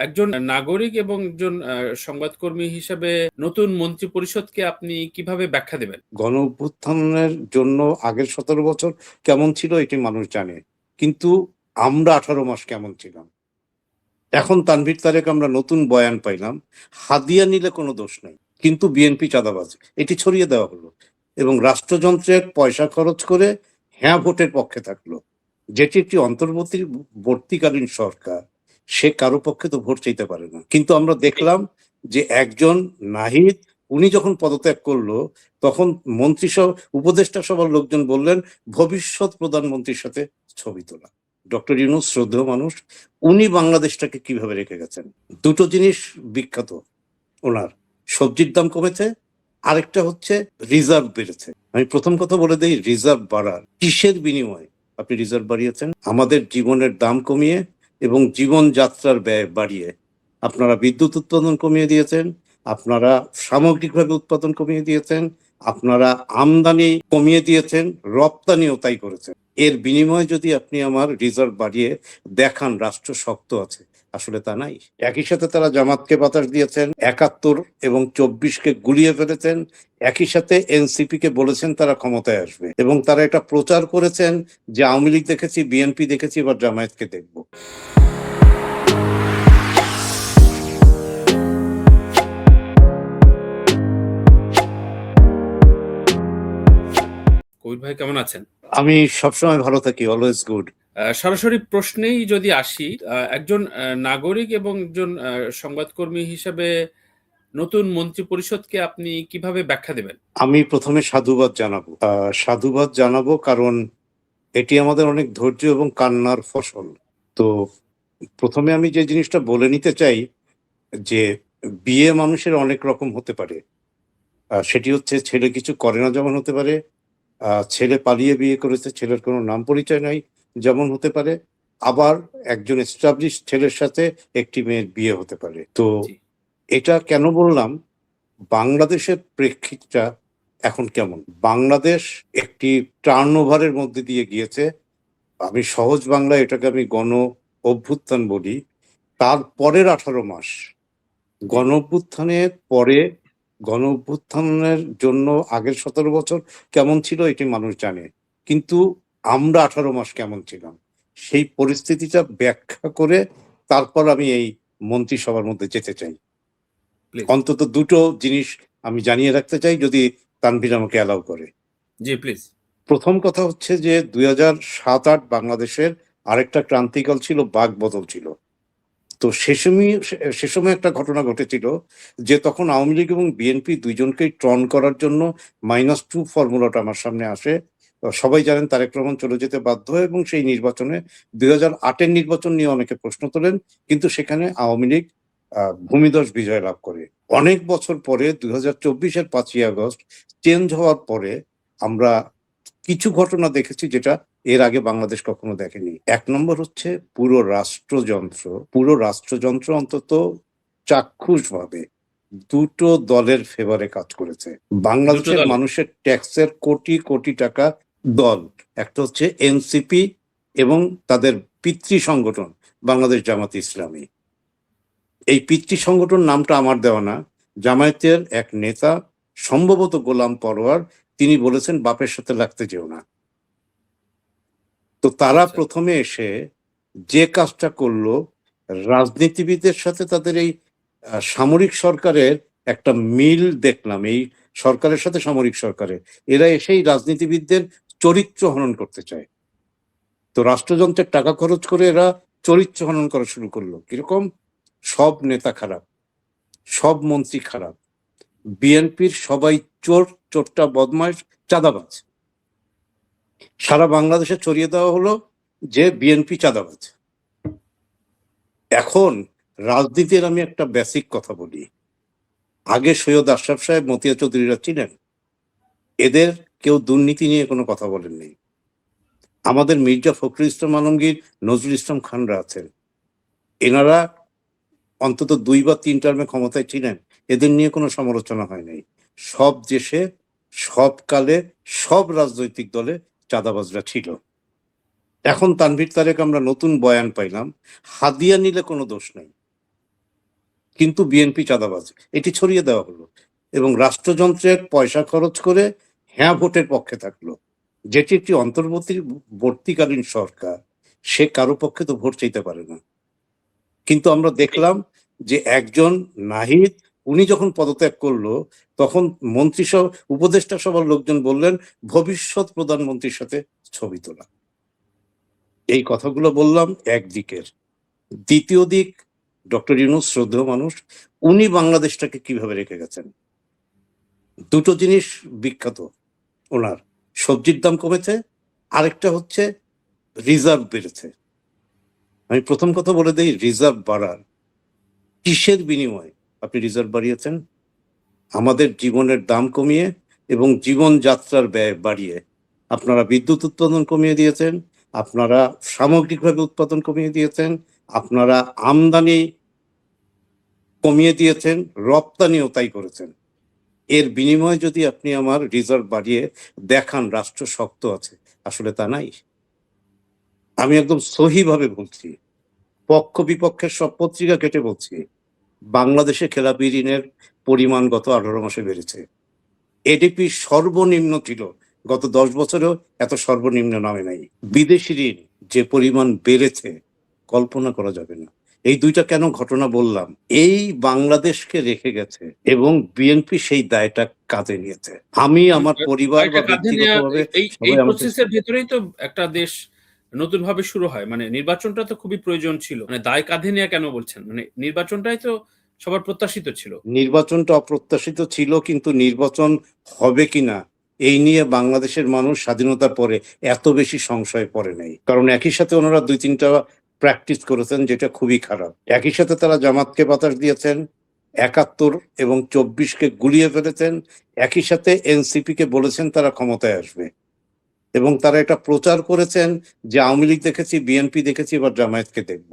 একজন নাগরিক এবং একজন সংবাদকর্মী হিসেবে নতুন মন্ত্রিপরিষদকে আপনি কিভাবে ব্যাখ্যা দেবেন? গণ অভ্যুত্থানের জন্য আগের 17 বছর কেমন ছিল এটি মানুষ জানে, কিন্তু আমরা 18 মাস কেমন ছিলাম। এখন তানভীর তারেক আমরা নতুন বয়ান পাইলাম, হাদিয়া নিলে কোনো দোষ নেই, কিন্তু বিএনপি চাঁদাবাজ, এটি ছড়িয়ে দেওয়া হলো এবং রাষ্ট্রযন্ত্রের পয়সা খরচ করে হ্যাঁ ভোটের পক্ষে থাকলো, যেটি একটি অন্তর্বর্তীকালীন সরকার, সে কারো পক্ষে তো ভোট চাইতে পারে না। কিন্তু আমরা দেখলাম যে একজন নাহিদ, উনি যখন পদত্যাগ করলো তখন মন্ত্রিসভা উপদেষ্টা সভার লোকজন বললেন ভবিষ্যৎ প্রধানমন্ত্রীর সাথে ছবি তোলা। ডক্টর ইউনূস শ্রদ্ধেয় মানুষ, উনি বাংলাদেশটাকে কিভাবে রেখে গেছেন। দুটো জিনিস বিখ্যাত ওনার, সবজির দাম কমেছে, আরেকটা হচ্ছে রিজার্ভ বেড়েছে। আমি প্রথম কথা বলে দেই, রিজার্ভ বাড়ার কিসের বিনিময়ে আপনি রিজার্ভ বাড়িয়েছেন? আমাদের জীবনের দাম কমিয়ে এবং জীবনযাত্রার ব্যয় বাড়িয়ে আপনারা বিদ্যুৎ উৎপাদন কমিয়ে দিয়েছেন, আপনারা সামগ্রিকভাবে উৎপাদন কমিয়ে দিয়েছেন, আপনারা আমদানি কমিয়ে দিয়েছেন, রপ্তানিও তাই করেছেন। এর বিনিময়ে যদি আপনি আমার রিজার্ভ বাড়িয়ে দেখান রাষ্ট্র শক্ত আছে, আসলে তা নাই। একই সাথে তারা জামাতকে বাতাস দিয়েছেন, 71 এবং 24-কে গুলিয়ে ফেলেছেন, একই সাথে এনসিপি কে বলেছেন তারা ক্ষমতায় আসবে এবং তারা এটা প্রচার করেছেন যে আওয়ামী লীগ দেখেছি, বিএনপি দেখেছি, এবার জামায়াতকে দেখব। কবির ভাই কেমন আছেন? আমি সবসময় ভালো থাকি, অলওয়েজ গুড। সরাসরি প্রশ্নেই যদি আসি, একজন নাগরিক এবং একজন সংবাদকর্মী হিসেবে নতুন মন্ত্রিপরিষদকে আপনি কিভাবে ব্যাখ্যা দেবেন? আমি প্রথমে সাধুবাদ জানাবো কারণ এটি আমাদের অনেক ধৈর্য এবং কান্নার ফসল। তো প্রথমে আমি যে জিনিসটা বলে নিতে চাই যে বিয়ে মানুষের অনেক রকম হতে পারে। সেটি হচ্ছে ছেলে কিছু করে না যেমন হতে পারে, ছেলে পালিয়ে বিয়ে করেছে, ছেলের কোনো নাম পরিচয় নাই যেমন হতে পারে, আবার একজন এস্টাবলিশ ছেলের সাথে একটি মেয়ের বিয়ে হতে পারে। তো এটা কেন বললাম, বাংলাদেশের প্রেক্ষিতটা এখন কেমন? বাংলাদেশ একটি টার্ন ওভারের মধ্যে দিয়ে গিয়েছে। আমি সহজ বাংলায় এটাকে আমি গণ অভ্যুত্থান বলি। তার পরের 18 মাস, গণ অভ্যুত্থানের পরে, গণ অভ্যুত্থানের জন্য আগের 17 বছর কেমন ছিল এটি মানুষ জানে, কিন্তু আমরা 18 মাস কেমন ছিলাম সেই পরিস্থিতিটা ব্যাখ্যা করে তারপর আমি এই মন্ত্রিসভার মধ্যে যেতে চাই। অন্তত দুটো জিনিস আমি জানিয়ে রাখতে চাই, যদি তানভীর আমাকে অ্যালাউ করে। জি প্লিজ। প্রথম কথা হচ্ছে যে 2007-8 বাংলাদেশের আরেকটা ক্রান্তিকাল ছিল, বাক বদল ছিল। তো সে সময় একটা ঘটনা ঘটেছিল যে তখন আওয়ামী লীগ এবং বিএনপি দুইজনকেই ট্রন করার জন্য -2 ফর্মুলাটা আমার সামনে আসে। সবাই জানেন তারেক রহমান চলে যেতে বাধ্য হয় এবং সেই নির্বাচনে 2008-এর নির্বাচন নিয়ে অনেকে প্রশ্ন তোলেন, কিন্তু সেখানে আওয়ামী লীগ ভূমিধস বিজয় লাভ করে। অনেক বছর পরে 2024-এর 5ই আগস্ট চেঞ্জ হওয়ার পরে আমরা কিছু ঘটনা দেখেছি যেটা এর আগে বাংলাদেশ কখনো দেখেনি। এক নম্বর হচ্ছে পুরো রাষ্ট্রযন্ত্র অন্তত চাক্ষুষভাবে দুটো দলের ফেভারে কাজ করেছে। বাংলাদেশের মানুষের ট্যাক্সের কোটি কোটি টাকা দল, একটা হচ্ছে এনসিপি এবং তাদের পিতৃ সংগঠন বাংলাদেশ জামাত ইসলামী। এই পিতৃ সংগঠন নামটা আমার দেওয়া না, জামায়াতের এক নেতা সম্ভবত গোলাম পরোয়ার, তিনি বলেছেন বাপের সাথে লাগতে যেও না। তো তারা প্রথমে এসে যে কাজটা করলো, রাজনীতিবিদদের সাথে তাদের এই সামরিক সরকারের একটা মিল দেখলাম, এই সরকারের সাথে সামরিক সরকারের, এরা এসেই রাজনীতিবিদদের চরিত্র হনন করতে চায়। তো রাষ্ট্রযন্ত্রের টাকা খরচ করে এরা চরিত্র হনন করা শুরু করলো। কিরকম? সব নেতা খারাপ, সব মন্ত্রী খারাপ, বিএনপির সবাই চোর, চোরটা বদমাইশ, চাঁদাবাজ। সারা বাংলাদেশে ছড়িয়ে দেওয়া হলো যে বিএনপি চাঁদাবাজ। এখন রাজনীতির আমি একটা বেসিক কথা বলি। আগে সৈয়দ আশরাফ সাহেব, মতিয়া চৌধুরীরা ছিলেন, এদের কেউ দুর্নীতি নিয়ে কোনো কথা বলেননি। আমাদের মির্জা ফখরুল ইসলাম আলমগীর, নজরুল ইসলাম খানরা আছেন, এনারা অন্তত 2 বা 3 টার্মে ক্ষমতায় ছিলেন, এদের নিয়ে কোনো সমালোচনা হয় নাই। সব দেশে, সব কালে, সব রাজনৈতিক দলে চাঁদাবাজরা ছিল। এখন তানভীর তারেক আমরা নতুন বয়ান পাইলাম, হাদিয়া নিলে কোনো দোষ নেই, কিন্তু বিএনপি চাঁদাবাজ, এটি ছড়িয়ে দেওয়া হলো এবং রাষ্ট্রযন্ত্রের পয়সা খরচ করে হ্যাঁ ভোটের পক্ষে থাকলো, যেটি একটি অন্তর্বর্তীকালীন সরকার, সে কারো পক্ষে তো ভোট চাইতে পারে না। কিন্তু আমরা দেখলাম যে একজন নাহিদ, উনি যখন পদত্যাগ করলো তখন মন্ত্রিসভা উপদেষ্টা সভার লোকজন বললেন ভবিষ্যৎ প্রধানমন্ত্রীর সাথে ছবি তোলা। এই কথাগুলো বললাম একদিকের। দ্বিতীয় দিক, ডক্টর ইউনূস শ্রদ্ধেয় মানুষ, উনি বাংলাদেশটাকে কিভাবে রেখে গেছেন। দুটো জিনিস বিখ্যাত ওনার, সবজির দাম কমেছে, আরেকটা হচ্ছে রিজার্ভ বেড়েছে। আমি প্রথম কথা বলে দেই, রিজার্ভ বাড়ার কিসের বিনিময়ে আপনি রিজার্ভ বাড়িয়েছেন? আমাদের জীবনের দাম কমিয়ে এবং জীবনযাত্রার ব্যয় বাড়িয়ে আপনারা বিদ্যুৎ উৎপাদন কমিয়ে দিয়েছেন, আপনারা সামগ্রিকভাবে উৎপাদন কমিয়ে দিয়েছেন, আপনারা আমদানি কমিয়ে দিয়েছেন, রপ্তানিও তাই করেছেন। এর বিনিময়ে যদি আপনি আমার রিজার্ভ বাড়িয়ে দেখান রাষ্ট্র শক্ত আছে, আসলে তা নাই। আমি একদম সহিভাবে বলছি, পক্ষ বিপক্ষের সব পত্রিকা কেটে বলছি, বাংলাদেশে খেলাপি ঋণের পরিমাণ গত 18 মাসে বেড়েছে। এডিপি সর্বনিম্ন ছিল, গত 10 বছরেও এত সর্বনিম্ন নামে নাই। বিদেশি ঋণ যে পরিমাণ বেড়েছে কল্পনা করা যাবে না। এই দুইটা কেন ঘটনা বললাম, এই বাংলাদেশকে রেখে গেছে এবং বিএনপি সেই দায়টা কাঁধে নিয়েছে। আমি আমার পরিবার বা ব্যক্তিগতভাবে এই সবাই আমাকে প্রসেসের ভেতরেই তো একটা দেশ নতুন ভাবে শুরু হয়, মানে নির্বাচনটা তো খুবই প্রয়োজন ছিল, মানে দায় কাঁধে নিয়ে কেন বলছেন, মানে নির্বাচনটাই তো সবার প্রত্যাশিত ছিল। নির্বাচনটা অপ্রত্যাশিত ছিল, কিন্তু নির্বাচন হবে কিনা এই নিয়ে বাংলাদেশের মানুষ স্বাধীনতার পরে এত বেশি সংশয় পড়ে নাই, কারণ একই সাথে ওনারা 2-3টা প্র্যাকটিস করেছেন যেটা খুবই খারাপ। একই সাথে তারা জামাতকে বাতাস দিয়েছেন, 71 এবং 24কে গুলিয়ে ফেলেছেন, একই সাথে এনসিপি কে বলেছেন তারা ক্ষমতায় আসবে এবং তারা এটা প্রচার করেছেন যে আওয়ামী লীগ দেখেছি, বিএনপি দেখেছি, এবার জামায়াতকে দেখব।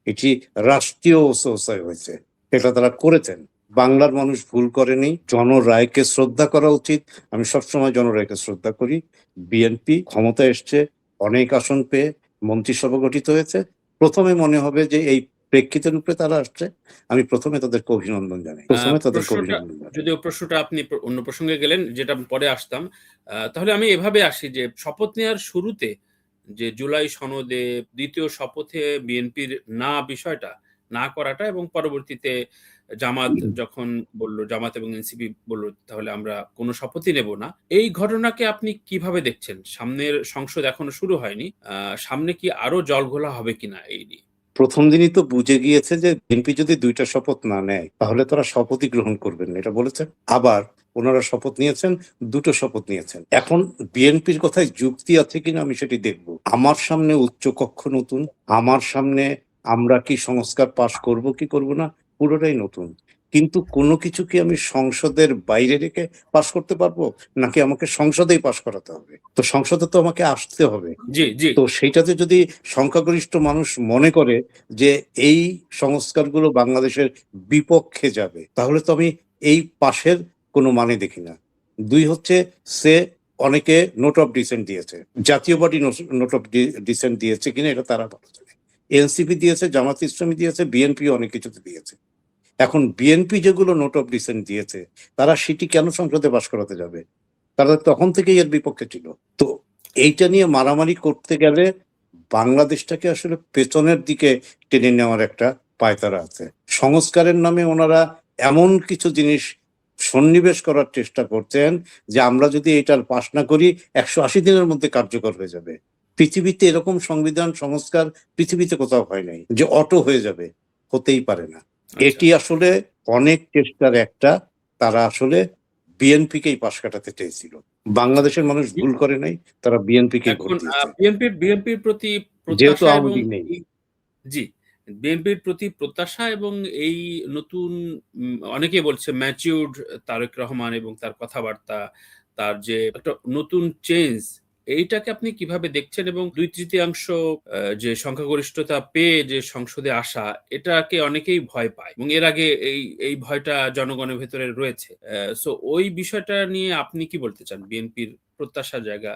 এটি রাষ্ট্রীয় ওসোসায় হয়েছে, এটা তারা করেছেন। বাংলার মানুষ ভুল করেনি, জনরায়কে শ্রদ্ধা করা উচিত। আমি সবসময় জনরায়কে শ্রদ্ধা করি। বিএনপি ক্ষমতায় এসছে, অনেক আসন পেয়ে মন্ত্রিসভা গঠিত হয়েছে। প্রথমে মনে হবে যে এই প্রেক্ষিতের উপরে তারা আসছে, আমি প্রথমে তাদেরকে অভিনন্দন জানাই, প্রশ্নটা, যদিও প্রশ্নটা আপনি অন্য প্রসঙ্গে গেলেন, যেটা আমি পরে আসতাম, তাহলে আমি এভাবে আসি যে শপথ নেওয়ার শুরুতে যে জুলাই সনদে দ্বিতীয় শপথে বিএনপির না বিষয়টা না করাটা, এবং পরবর্তীতে জামাত যখন বলল, জামাত এবং এনসিপি বলল তাহলে আমরা কোনো শপথই নেব না, এই ঘটনাকে আপনি কিভাবে দেখছেন? সামনের সংসদ এখনো শুরু হয়নি, সামনে কি আরো জলঘোলা হবে কিনা এই নিয়ে? প্রথম দিনই তো বুঝে গিয়েছে যে বিএনপি যদি 2টা শপথ না নেয় তাহলে তারা শপথই গ্রহণ করবেন না, এটা বলেছেন। আবার ওনারা শপথ নিয়েছেন, 2টো শপথ নিয়েছেন। এখন বিএনপির কথায় যুক্তি আছে কিনা আমি সেটি দেখব। আমার সামনে উচ্চকক্ষ নতুন, আমার সামনে আমরা কি সংস্কার পাশ করব কি করব না পুরোটাই নতুন, কিন্তু কোনো কিছু কি আমি সংসদের বাইরে রেখে পাশ করতে পারবো, নাকি আমাকে সংসদেই পাশ করাতে হবে? তো সংসদে তো আমাকে আসতে হবে। জি, জি। তো সেইটাতে যদি সংখ্যাগরিষ্ঠ মানুষ মনে করে যে এই সংস্কারগুলো বাংলাদেশের বিপক্ষে যাবে, তাহলে তো আমি এই পাশের কোনো মানে দেখি না। 2 হচ্ছে, সে অনেকে নোট অফ ডিসেন্ট দিয়েছে, জাতীয় পার্টি নোট অফ ডিসেন্ট দিয়েছে কিনা এটা তারা ভালো জানে। এনসিপি দিয়েছে, জামাত ইসলামী দিয়েছে, বিএনপি অনেক কিছুতে দিয়েছে। এখন বিএনপি যেগুলো নোট অফ ডিসেন্ট দিয়েছে, তারা সেটি কেন সংসদে পাশ করাতে যাবে? তারা তখন থেকেই এর বিপক্ষে ছিল। তো এইটা নিয়ে মারামারি করতে গেলে বাংলাদেশটাকে আসলে পেছনের দিকে টেনে নেওয়ার একটা পায়তারা আছে। সংস্কারের নামে ওনারা এমন কিছু জিনিস সন্নিবেশ করার চেষ্টা করছেন যে আমরা যদি এটার পাশ না করি 180 দিনের মধ্যে কার্যকর হয়ে যাবে। পৃথিবীতে এরকম সংবিধান সংস্কার পৃথিবীতে কোথাও হয় নাই যে অটো হয়ে যাবে, হতেই পারে না। এটি আসলে অনেক চেষ্টার একটা, তারা আসলে বিএনপিকেই পাশ কাটাতে চেয়েছিল। বাংলাদেশের মানুষ ভুল করে নাই, তারা বিএনপিকে ভোট এখন দিয়েছে বিএনপির প্রতি যেহেতু প্রত্যাশা আওয়ামী এবং লীগ নেই। জি, বিএনপির প্রতি প্রত্যাশা এবং এই নতুন, অনেকে বলছে ম্যাচিউরড তারেক রহমান এবং তার কথাবার্তা, তার যে একটা নতুন চেঞ্জ, এইটাকে আপনি কিভাবে দেখছেন? এবং 2/3 যে সংখ্যাগরিষ্ঠতা পেয়ে যে সংসদে আসা, এটাকে অনেকেই ভয় পায় এবং এর আগে এই ভয়টা জনগণের ভেতরে রয়েছে। সো ওই বিষয়টা নিয়ে আপনি কি বলতে চান? বিএনপির প্রত্যাশার জায়গা,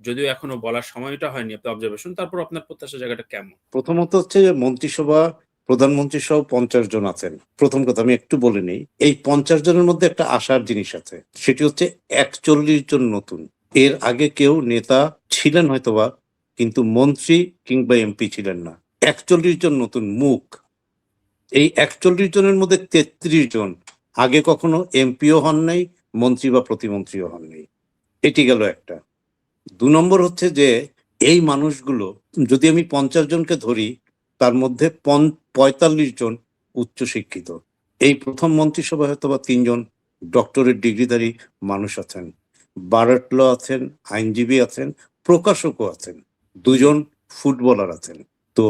যদিও এখনো বলার সময়টা হয়নি, আপনি অবজারভেশন, তারপর আপনার প্রত্যাশার জায়গাটা কেমন? প্রথমত হচ্ছে যে মন্ত্রিসভা প্রধানমন্ত্রী সহ 50 জন আছেন। প্রথম কথা আমি একটু বলে নেই, এই 50 জনের মধ্যে একটা আশার জিনিস আছে, সেটি হচ্ছে 41 জন নতুন। এর আগে কেউ নেতা ছিলেন হয়তোবা, কিন্তু মন্ত্রী কিংবা এমপি ছিলেন না। 41 জন নতুন মুখ। এই 41 জনের মধ্যে 33 জন আগে কখনো এমপিও হন নাই, মন্ত্রী বা প্রতিমন্ত্রীও হন নাই। এটি গেল একটা। 2 নম্বর হচ্ছে যে এই মানুষগুলো, যদি আমি 50 জনকে ধরি, তার মধ্যে 45 জন উচ্চশিক্ষিত। এই প্রথম মন্ত্রিসভায় হয়তোবা 3 জন ডক্টরেট ডিগ্রিধারী মানুষ আছেন, বারট ল আছেন, আইনজীবী আছেন, প্রকাশকও আছেন, 2 জন ফুটবলার আছেন। তো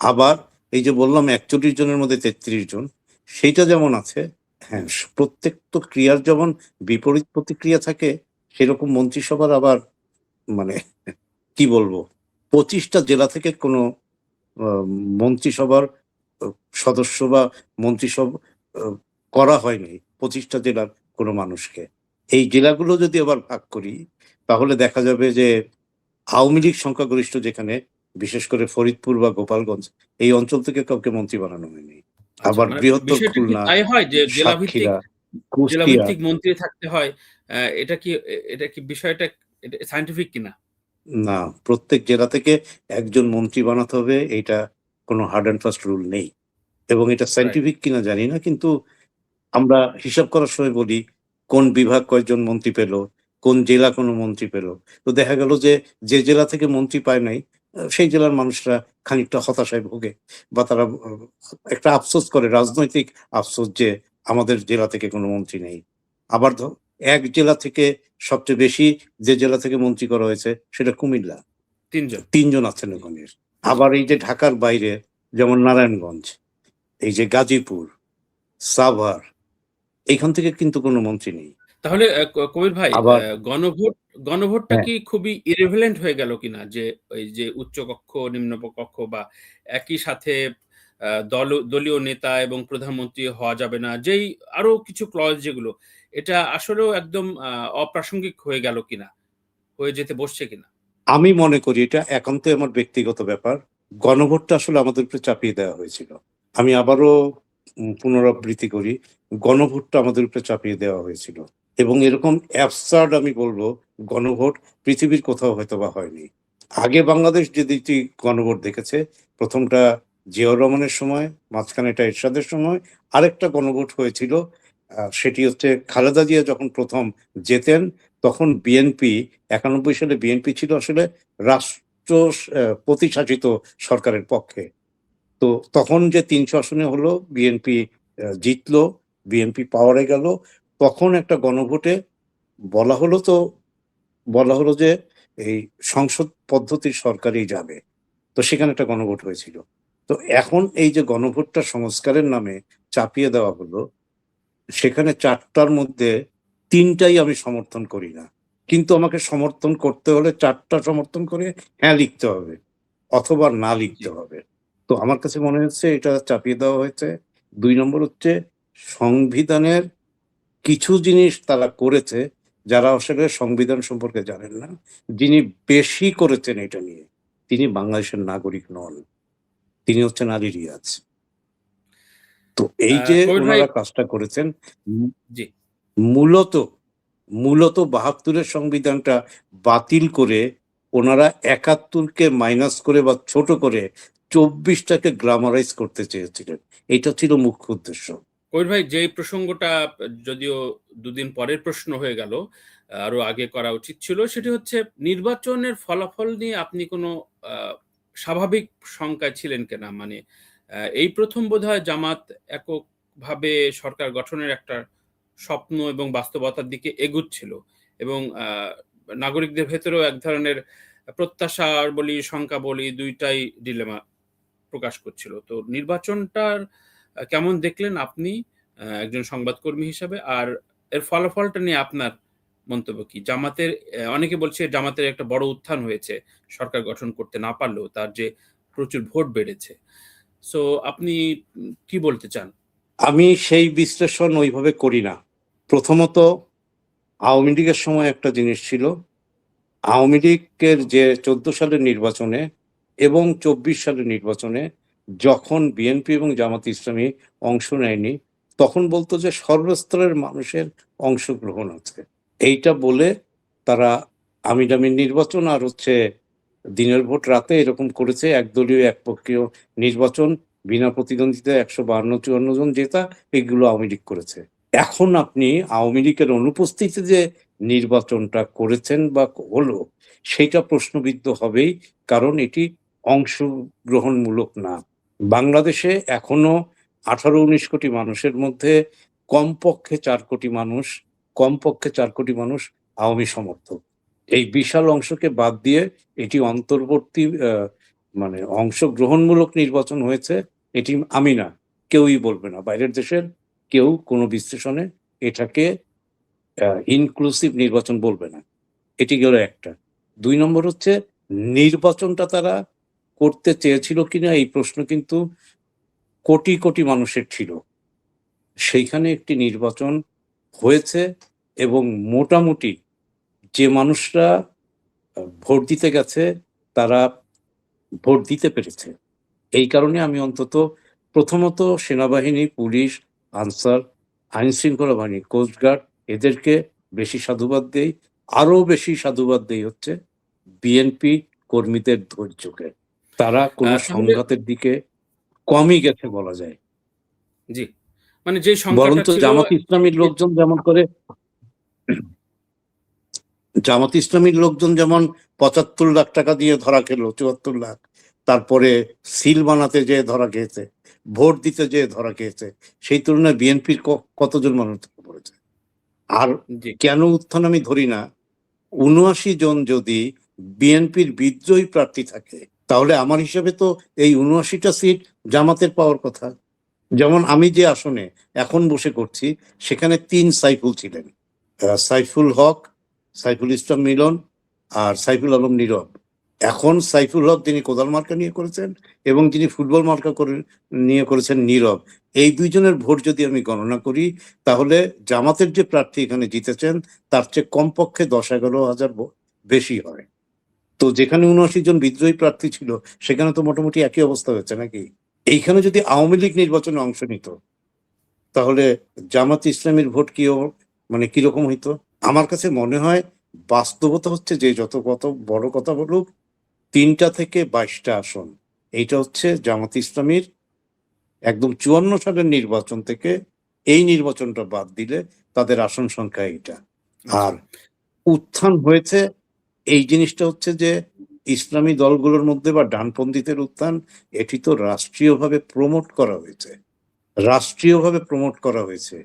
আবার এই যে বললাম 41 জনের মধ্যে 33 জন, সেইটা যেমন আছে, হ্যাঁ, প্রত্যেক তো ক্রিয়ার যেমন বিপরীত প্রতিক্রিয়া থাকে, সেরকম মন্ত্রিসভার আবার মানে কি বলবো, 25টা জেলা থেকে কোনো আহ, মন্ত্রিসভার সদস্য বা মন্ত্রিসভা করা হয়নি 25টা জেলার কোনো মানুষকে। এই জেলাগুলো যদি আবার ভাগ করি, তাহলে দেখা যাবে যে আওয়ামী লীগ সংখ্যাগরিষ্ঠ যেখানে, বিশেষ করে ফরিদপুর বা গোপালগঞ্জ, এই অঞ্চল থেকে কাউকে মন্ত্রী বানানো হয়নি। আচ্ছা, আবার মানে বৃহত্তর বিষয়টা কি খুলনা, তাই হয় যে সাতক্ষীরা, কুষ্টিয়া, জেলাভিত্তিক মন্ত্রী থাকতে হয়? এটা কি বিষয়টা এটা সায়েন্টিফিক কিনা? না, প্রত্যেক জেলা থেকে একজন মন্ত্রী বানাতে হবে, এটা কোনো হার্ড অ্যান্ড ফাস্ট রুল নেই। এবং এটা রাইট। সায়েন্টিফিক কিনা জানি না, কিন্তু আমরা হিসাব করার সময় বলি কোন বিভাগ কয়জন মন্ত্রী পেল, কোন জেলা কোনো মন্ত্রী পেল। তো দেখা গেল যে যে জেলা থেকে মন্ত্রী পায় নাই, সেই জেলার মানুষরা খানিকটা হতাশায় ভোগে, বা তারা একটা আফসোস করে, রাজনৈতিক আফসোস, যে আমাদের জেলা থেকে কোনো মন্ত্রী নেই। আবার এক জেলা থেকে সবচেয়ে বেশি যে জেলা থেকে মন্ত্রী করা হয়েছে সেটা কুমিল্লা, ৩ জন। 3 জন আছেন ওখানে। জি। আবার এই যে ঢাকার বাইরে, যেমন নারায়ণগঞ্জ, এই যে গাজীপুর, সাভার, এইখান থেকে কিন্তু কোনো মন্ত্রী নেই। তাহলে কবির ভাই, আবার গণভোটটা হ্যাঁ, কি খুবই irrelevant হয়ে গেল কিনা? যে ওই যে উচ্চকক্ষ, নিম্নকক্ষ বা একই সাথে দলীয় নেতা এবং প্রধানমন্ত্রী হওয়া যাবে না। যেই আরো কিছু ক্লজ যেগুলো, এটা আসলেও একদম অপ্রাসঙ্গিক হয়ে গেল কিনা? হয়ে যেতে বসছে কিনা? আমি মনে করি এটা একান্তই আমার ব্যক্তিগত ব্যাপার। গণভোটটা আসলে আমাদের উপরে চাপিয়ে দেওয়া হয়েছিল। আমি আবারও পুনরাবৃত্তি করি, গণভোটটা আমাদের উপরে চাপিয়ে দেওয়া হয়েছিল। এবং এরকম অ্যাবসার্ড আমি বলব গণভোট পৃথিবীর কোথাও হয়তোবা হয়নি। আগে বাংলাদেশ যে ২ টি গণভোট দেখেছে, ১ম টা জিয়াউর রহমানের সময়, মাঝখানেটা এরশাদের সময়, আরেকটা গণভোট হয়েছিল, সেটি হচ্ছে খালেদা জিয়া যখন ১ম জেতেন, তখন বিএনপি ৯১ সালে বিএনপি ছিল আসলে রাষ্ট্র প্রতিশাসিত সরকারের পক্ষে। তো তখন যে ৩০০ আসনে হলো, বিএনপি জিতলো, বিএনপি পাওয়ারে গেল। তখন একটা গণভোটে বলা হলো তো বলা হলো যে এই সংসদ পদ্ধতির সরকারই যাবে। তো সেখানে একটা গণভোট হয়েছিল। তো এখন এই যে গণভোটটা সংস্কারের নামে চাপিয়ে দেওয়া হলো, সেখানে ৪ টার মধ্যে ৩ টাই আমি সমর্থন করি না। কিন্তু আমাকে সমর্থন করতে হলে ৪ টা সমর্থন করে হ্যাঁ লিখতে হবে, অথবা না জি। লিখতে হবে। তো আমার কাছে মনে হচ্ছে এটা চাপিয়ে দেওয়া হয়েছে। ২ নম্বর হচ্ছে সংবিধানের কিছু জিনিস তারা করেছে, যারা আসলে সংবিধান সম্পর্কে জানেন না। যিনি বেশি করেছেন এটা নিয়ে, তিনি বাংলাদেশের নাগরিক নন। তিনি হচ্ছেন আলী রিয়াজ। তো এই যে কবির ভাই। উনারা কাজটা করেছেন, মূ জি। মূলত মূলত ৭২ এর সংবিধানটা বাতিল করে ওনারা ৭১ কে মাইনাস করে বা ছোট করে ২৪ টাকে গ্ল্যামারাইজ করতে চেয়েছিলেন। এটা ছিল মুখ্য উদ্দেশ্য। কবির ভাই, যেই প্রসঙ্গটা যদিও দুদিন পরের প্রশ্ন হয়ে গেল, আরো আগে করা উচিত ছিল। সেটি হচ্ছে নির্বাচনের ফলাফল নিয়ে আপনি কোনো আ স্বাভাবিক শঙ্কায় ছিলেন কিনা? মানে এই ১ম বোধহয় জামাত এককভাবে সরকার গঠনের একটা স্বপ্ন এবং বাস্তবতার দিকে এগুচ্ছিল এবং নাগরিকদের ভেতরেও এক ধরনের প্রত্যাশা বলি, শঙ্কা বলি, ২ টাই ডিলেমা প্রকাশ করছিল। তো নির্বাচনটার কেমন দেখলেন আপনি একজন সংবাদকর্মী হিসাবে? আর এর ফলাফলটা নিয়ে আপনার মন্তব্য কি? অনেকে বলছে জামাতের একটা বড় উত্থান হয়েছে। সরকার গঠন করতে না পারলেও তার যে প্রচুর ভোট বেড়েছে। সো আপনি কি বলতে চান? আমি সেই বিশ্লেষণ ওইভাবে করি না। প্রথমত আওয়ামী লীগের সময় একটা জিনিস ছিল, আওয়ামী লীগের যে ১৪ সালের নির্বাচনে এবং ২৪ সালের নির্বাচনে যখন বিএনপি এবং জামাত ইসলামী অংশ নেয়নি, তখন বলতো যে সর্বস্তরের মানুষের অংশগ্রহণ আছে। এইটা বলে তারা আমির নির্বাচন আর হচ্ছে দিনের ভোট রাতে এরকম করেছে, একদলীয় একপক্ষীয় নির্বাচন, বিনা প্রতিদ্বন্দ্বিতায় ১৫-৫৪ জন জেতা, এগুলো আওয়ামী লীগ করেছে। এখন আপনি আওয়ামী লীগের অনুপস্থিতিতে যে নির্বাচনটা করেছেন বা হলো, সেটা প্রশ্নবিদ্ধ হবেই, কারণ এটি অংশগ্রহণমূলক না। বাংলাদেশে এখনো ১৮-১৯ কোটি মানুষের মধ্যে কমপক্ষে ৪ কোটি মানুষ আওয়ামী সমর্থক। এই বিশাল অংশকে বাদ দিয়ে এটি অন্তর্বর্তী মানে অংশগ্রহণমূলক নির্বাচন হয়েছে, এটি আমি না, কেউই বলবে না। বাইরের দেশের কেউ কোনো বিশ্লেষণে এটাকে ইনক্লুসিভ নির্বাচন বলবে না। এটি গেল একটা। ২ নম্বর হচ্ছে, নির্বাচনটা তারা করতে চেয়েছিল কিনা এই প্রশ্ন কিন্তু কোটি কোটি মানুষের ছিল। সেইখানে একটি নির্বাচন হয়েছে এবং মোটামুটি যে মানুষরা ভোট দিতে গেছে তারা ভোট দিতে পেরেছে। এই কারণে আমি অন্তত প্রথমত সেনাবাহিনী, পুলিশ, আনসার, আইন শৃঙ্খলা বাহিনী, কোস্টগার্ড, এদেরকে বেশি সাধুবাদ দেই। আরো বেশি সাধুবাদ দেই হচ্ছে বিএনপি কর্মীদের ধৈর্যকে। তারা কোনো তাহলে সংঘাতের দিকে কমই গেছে বলা যায়। জি, মানে যে সংখ্যাটা বরঞ্চ ছিল জামাত ইসলামীর লোকজন যেমন করে, জামাত ইসলামীর লোকজন যেমন ৭৫ লাখ টাকা দিয়ে ধরা খেলো, ৭৪ লাখ, তারপরে সিল বানাতে যেয়ে ধরা খেয়েছে, ভোট দিতে যেয়ে ধরা খেয়েছে, সেই তুলনায় বিএনপির কতজন মানুষ ধরা পড়েছে। আর জি, কেন উত্থান আমি ধরি না, ৭৯ জন যদি বিএনপির বিদ্রোহী প্রার্থী থাকে, তাহলে আমার হিসাবে তো এই ৭৯টা সিট জামাতের পাওয়ার কথা। যেমন আমি যে আসনে এখন বসে করছি, সেখানে ৩ সাইফুল ছিলেন, সাইফুল হক, সাইফুল ইসলাম মিলন আর সাইফুল আলম নীরব। এখন সাইফুল হক যিনি কোদাল মার্কা নিয়ে করেছেন এবং যিনি ফুটবল মার্কা নিয়ে করেছেন নীরব, এই দুইজনের ভোট যদি আমি গণনা করি, তাহলে জামাতের যে প্রার্থী এখানে জিতেছেন তার চেয়ে কমপক্ষে ১০-১১ হাজার বেশি হয়। তো যেখানে ৭৯ জন বিদ্রোহী প্রার্থী ছিল, সেখানে তো মোটামুটি একই অবস্থা হয়েছে নাকি? এইখানে যদি আওয়ামী লীগ নির্বাচনে অংশ নিত, তাহলে জামাত ইসলামের ভোট মানে কিরকম হইতো? আমার কাছে মনে হয় বাস্তবতা হচ্ছে যে কত বড় কথা বলুক, ৩টা থেকে ২২টা আসন, এইটা হচ্ছে জামাত ইসলামীর একদম ৫৪ সালের নির্বাচন থেকে এই নির্বাচনটা বাদ দিলে তাদের আসন সংখ্যা এইটা। আর উত্থান হয়েছে, এই জিনিসটা হচ্ছে যে ইসলামী দলগুলোর মধ্যে বা ডানপন্থীদের উত্থান, এটি তো রাষ্ট্রীয়ভাবে প্রমোট করা হয়েছে, রাষ্ট্রীয়ভাবে প্রমোট করা হয়েছে।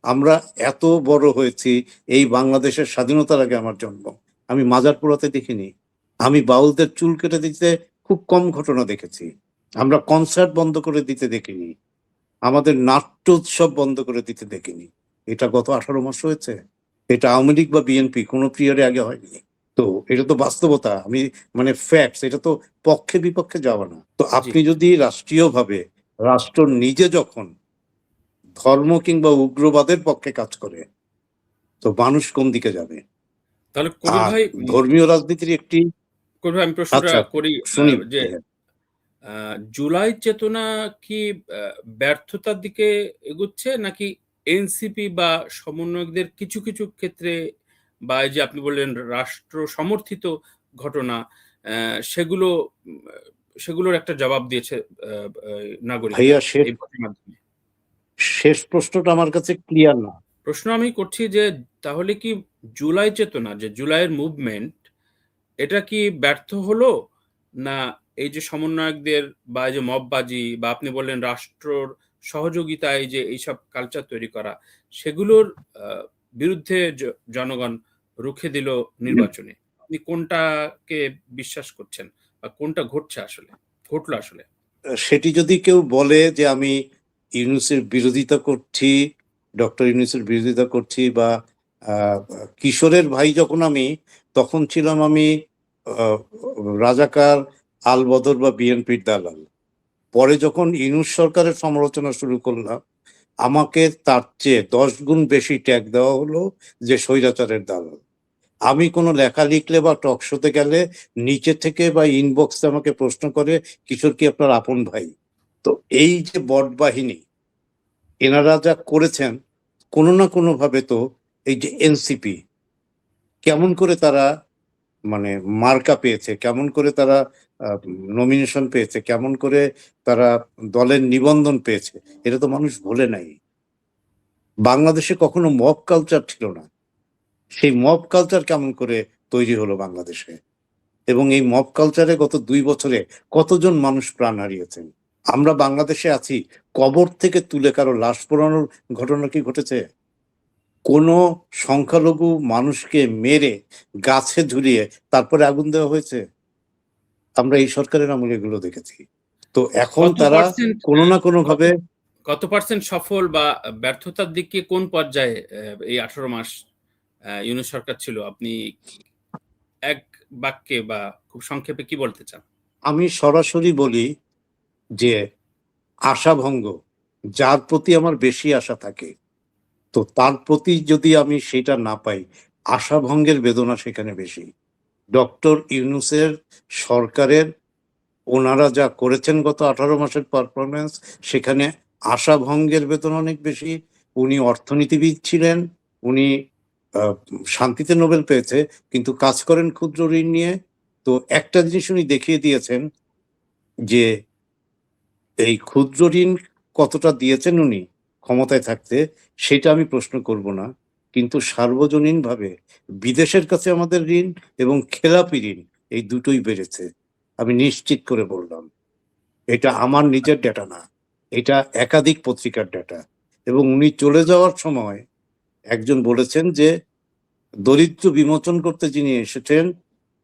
আমরা এত বড় হয়েছি, এই বাংলাদেশের স্বাধীনতার আগে আমার জন্ম, আমি মাজার পোড়াতে দেখিনি, আমি বাউলদের চুল কেটে দিতে খুব কম ঘটনা দেখেছি, আমরা কনসার্ট বন্ধ করে দিতে দেখিনি, আমাদের নাট্য উৎসব বন্ধ করে দিতে দেখিনি। এটা গত ১৮ মাস হয়েছে। এটা আওয়ামী লীগ বা বিএনপি কোনো পিরিয়ডে আগে হয়নি। তো এটা তো বাস্তবতা, আমি মানে ফ্যাক্টস, এটা তো পক্ষে বিপক্ষে যাওয়া না। তো জি। আপনি যদি রাষ্ট্রীয়ভাবে, রাষ্ট্র নিজে যখন ধর্ম কিংবা উগ্রবাদের পক্ষে কাজ করে, তো মানুষ কোন দিকে যাবে? তাহলে কবির আর ভাই, ধর্মীয় রাজনীতির একটি, কবির ভাই আমি প্রশ্নটা আচ্ছা করি, শুনি, যে জুলাই চেতনা কি ব্যর্থতার দিকে এগুচ্ছে, নাকি এনসিপি বা সমন্বয়কদের কিছু কিছু ক্ষেত্রে, বা এই যে আপনি বললেন রাষ্ট্র সমর্থিত ঘটনা, সেগুলো সেগুলোর একটা জবাব দিয়েছে নাগরিকরা ভাইয়া এই ভোটের মাধ্যমে? শেষ প্রশ্নটা আমার কাছে ক্লিয়ার না। প্রশ্ন আমি করছি যে তাহলে কি জুলাই চেতনা, যে জুলাইয়ের মুভমেন্ট, এটা কি ব্যর্থ হলো, না এই যে সমন্বয়কদের বা এই যে মববাজি বা আপনি বললেন রাষ্ট্রর সহযোগিতায় যে এইসব কালচার তৈরি করা, সেগুলোর বিরুদ্ধে জনগণ রুখে দিল নির্বাচনে? আপনি কোনটাকে বিশ্বাস করছেন বা কোনটা ঘটলো আসলে? সেটি যদি কেউ বলে যে আমি ইউনূসের বিরোধিতা করছি, ডক্টর ইউনূসের বিরোধিতা করছি, বা কিশোরের ভাই যখন আমি, তখন ছিলাম আমি রাজাকার, আলবদর বা বিএনপির দালাল। পরে যখন ইউনূস সরকারের সমালোচনা শুরু করলাম, আমাকে তার চেয়ে ১০ গুণ বেশি ট্যাগ দেওয়া হলো যে স্বৈরাচারের দালাল। আমি কোনো লেখা লিখলে বা টক শোতে গেলে নিচে থেকে বা ইনবক্সে আমাকে প্রশ্ন করে, কিশোর কি আপনার আপন ভাই? তো এই যে বট বাহিনী, এনারা যা করেছেন, কোনো না কোনো ভাবে তো এই যে এনসিপি কেমন করে তারা মানে মার্কা পেয়েছে, কেমন করে তারা নমিনেশন পেয়েছে, কেমন করে তারা দলের নিবন্ধন পেয়েছে, এটা তো মানুষ ভোলে নাই। বাংলাদেশে কখনো মব কালচার ছিল না, সেই মব কালচার কেমন করে তৈরি হলো বাংলাদেশে, এবং এই মব কালচারে গত 2 বছরে কতজন মানুষ প্রাণ হারিয়েছেন। আমরা বাংলাদেশে আছি, কবর থেকে তুলে কারো লাশ পোড়ানোর ঘটনা কি ঘটেছে? কোনো সংখ্যালঘু মানুষকে মেরে গাছে ঝুলিয়ে তারপরে আগুন দেওয়া হয়েছে? আমরা এই সরকারের আমলে এগুলো দেখেছি। তো এখন কত তারা পার্সেন্ট কোনো না কোনো কত ভাবে কত পার্সেন্ট সফল বা ব্যর্থতার দিকে কোন পর্যায়ে এই 18 মাস ইউনূস সরকার ছিল? আপনি এক বাক্যে বা খুব সংক্ষেপে কি বলতে চান? আমি সরাসরি বলি যে আশাভঙ্গ, যার প্রতি আমার বেশি আশা থাকে, তো তার প্রতি যদি আমি সেটা না পাই, আশাভঙ্গের বেদনা সেখানে বেশি। ডক্টর ইউনূসের সরকারের ওনারা যা করেছেন গত 18 মাসের পারফরমেন্স, সেখানে আশাভঙ্গের বেতন অনেক বেশি। উনি অর্থনীতিবিদ ছিলেন, উনি শান্তিতে নোবেল পেয়েছে, কিন্তু কাজ করেন ক্ষুদ্র ঋণ নিয়ে। তো একটা জিনিস উনি দেখিয়ে দিয়েছেন যে এই ক্ষুদ্র ঋণ কতটা দিয়েছেন উনি ক্ষমতায় থাকতে, সেটা আমি প্রশ্ন করব না, কিন্তু সার্বজনীনভাবে বিদেশের কাছে আমাদের ঋণ এবং খেলাপি ঋণ এই দুটোই বেড়েছে, আমি নিশ্চিত করে বললাম। এটা আমার নিজের ডেটা না, এটা একাধিক পত্রিকার ডেটা। এবং উনি চলে যাওয়ার সময় একজন বলেছেন যে দরিদ্র বিমোচন করতে যিনি এসেছেন,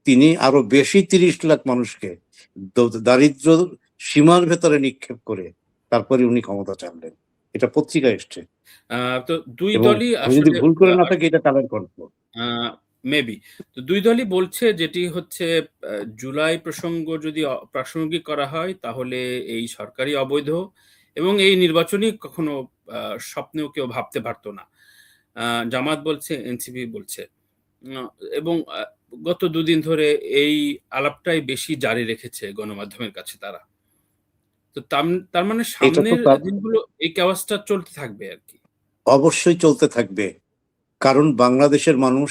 তিনি আরো বেশি 30 লাখ মানুষকে দারিদ্র সীমার ভেতরে নিক্ষেপ করে তারপরে উনি ক্ষমতা চানলেন। এটা পত্রিকায় এসছে। আ তো ২ এবং দলই আমি যদি আসলে ভুল করে না থাকি, এটা কালের কণ্ঠ। আ মেবি। তো ২ দলই বলছে যেটি হচ্ছে জুলাই প্রসঙ্গ যদি প্রাসঙ্গিক করা হয় তাহলে এই সরকারই অবৈধ এবং এই নির্বাচনই কখনো আ স্বপ্নেও কেউ ভাবতে পারত না। আ জামাত বলছে, এনসিপি বলছে। আ এবং গত ২ দিন ধরে এই আলাপটাই বেশি জারি রেখেছে গণমাধ্যমের কাছে তারা। তো তার মানে এটা তো সামনের তার দিনগুলো এই কেওয়াসটা চলতে থাকবে আরকি। অবশ্যই চলতে থাকবে। কারণ বাংলাদেশের মানুষ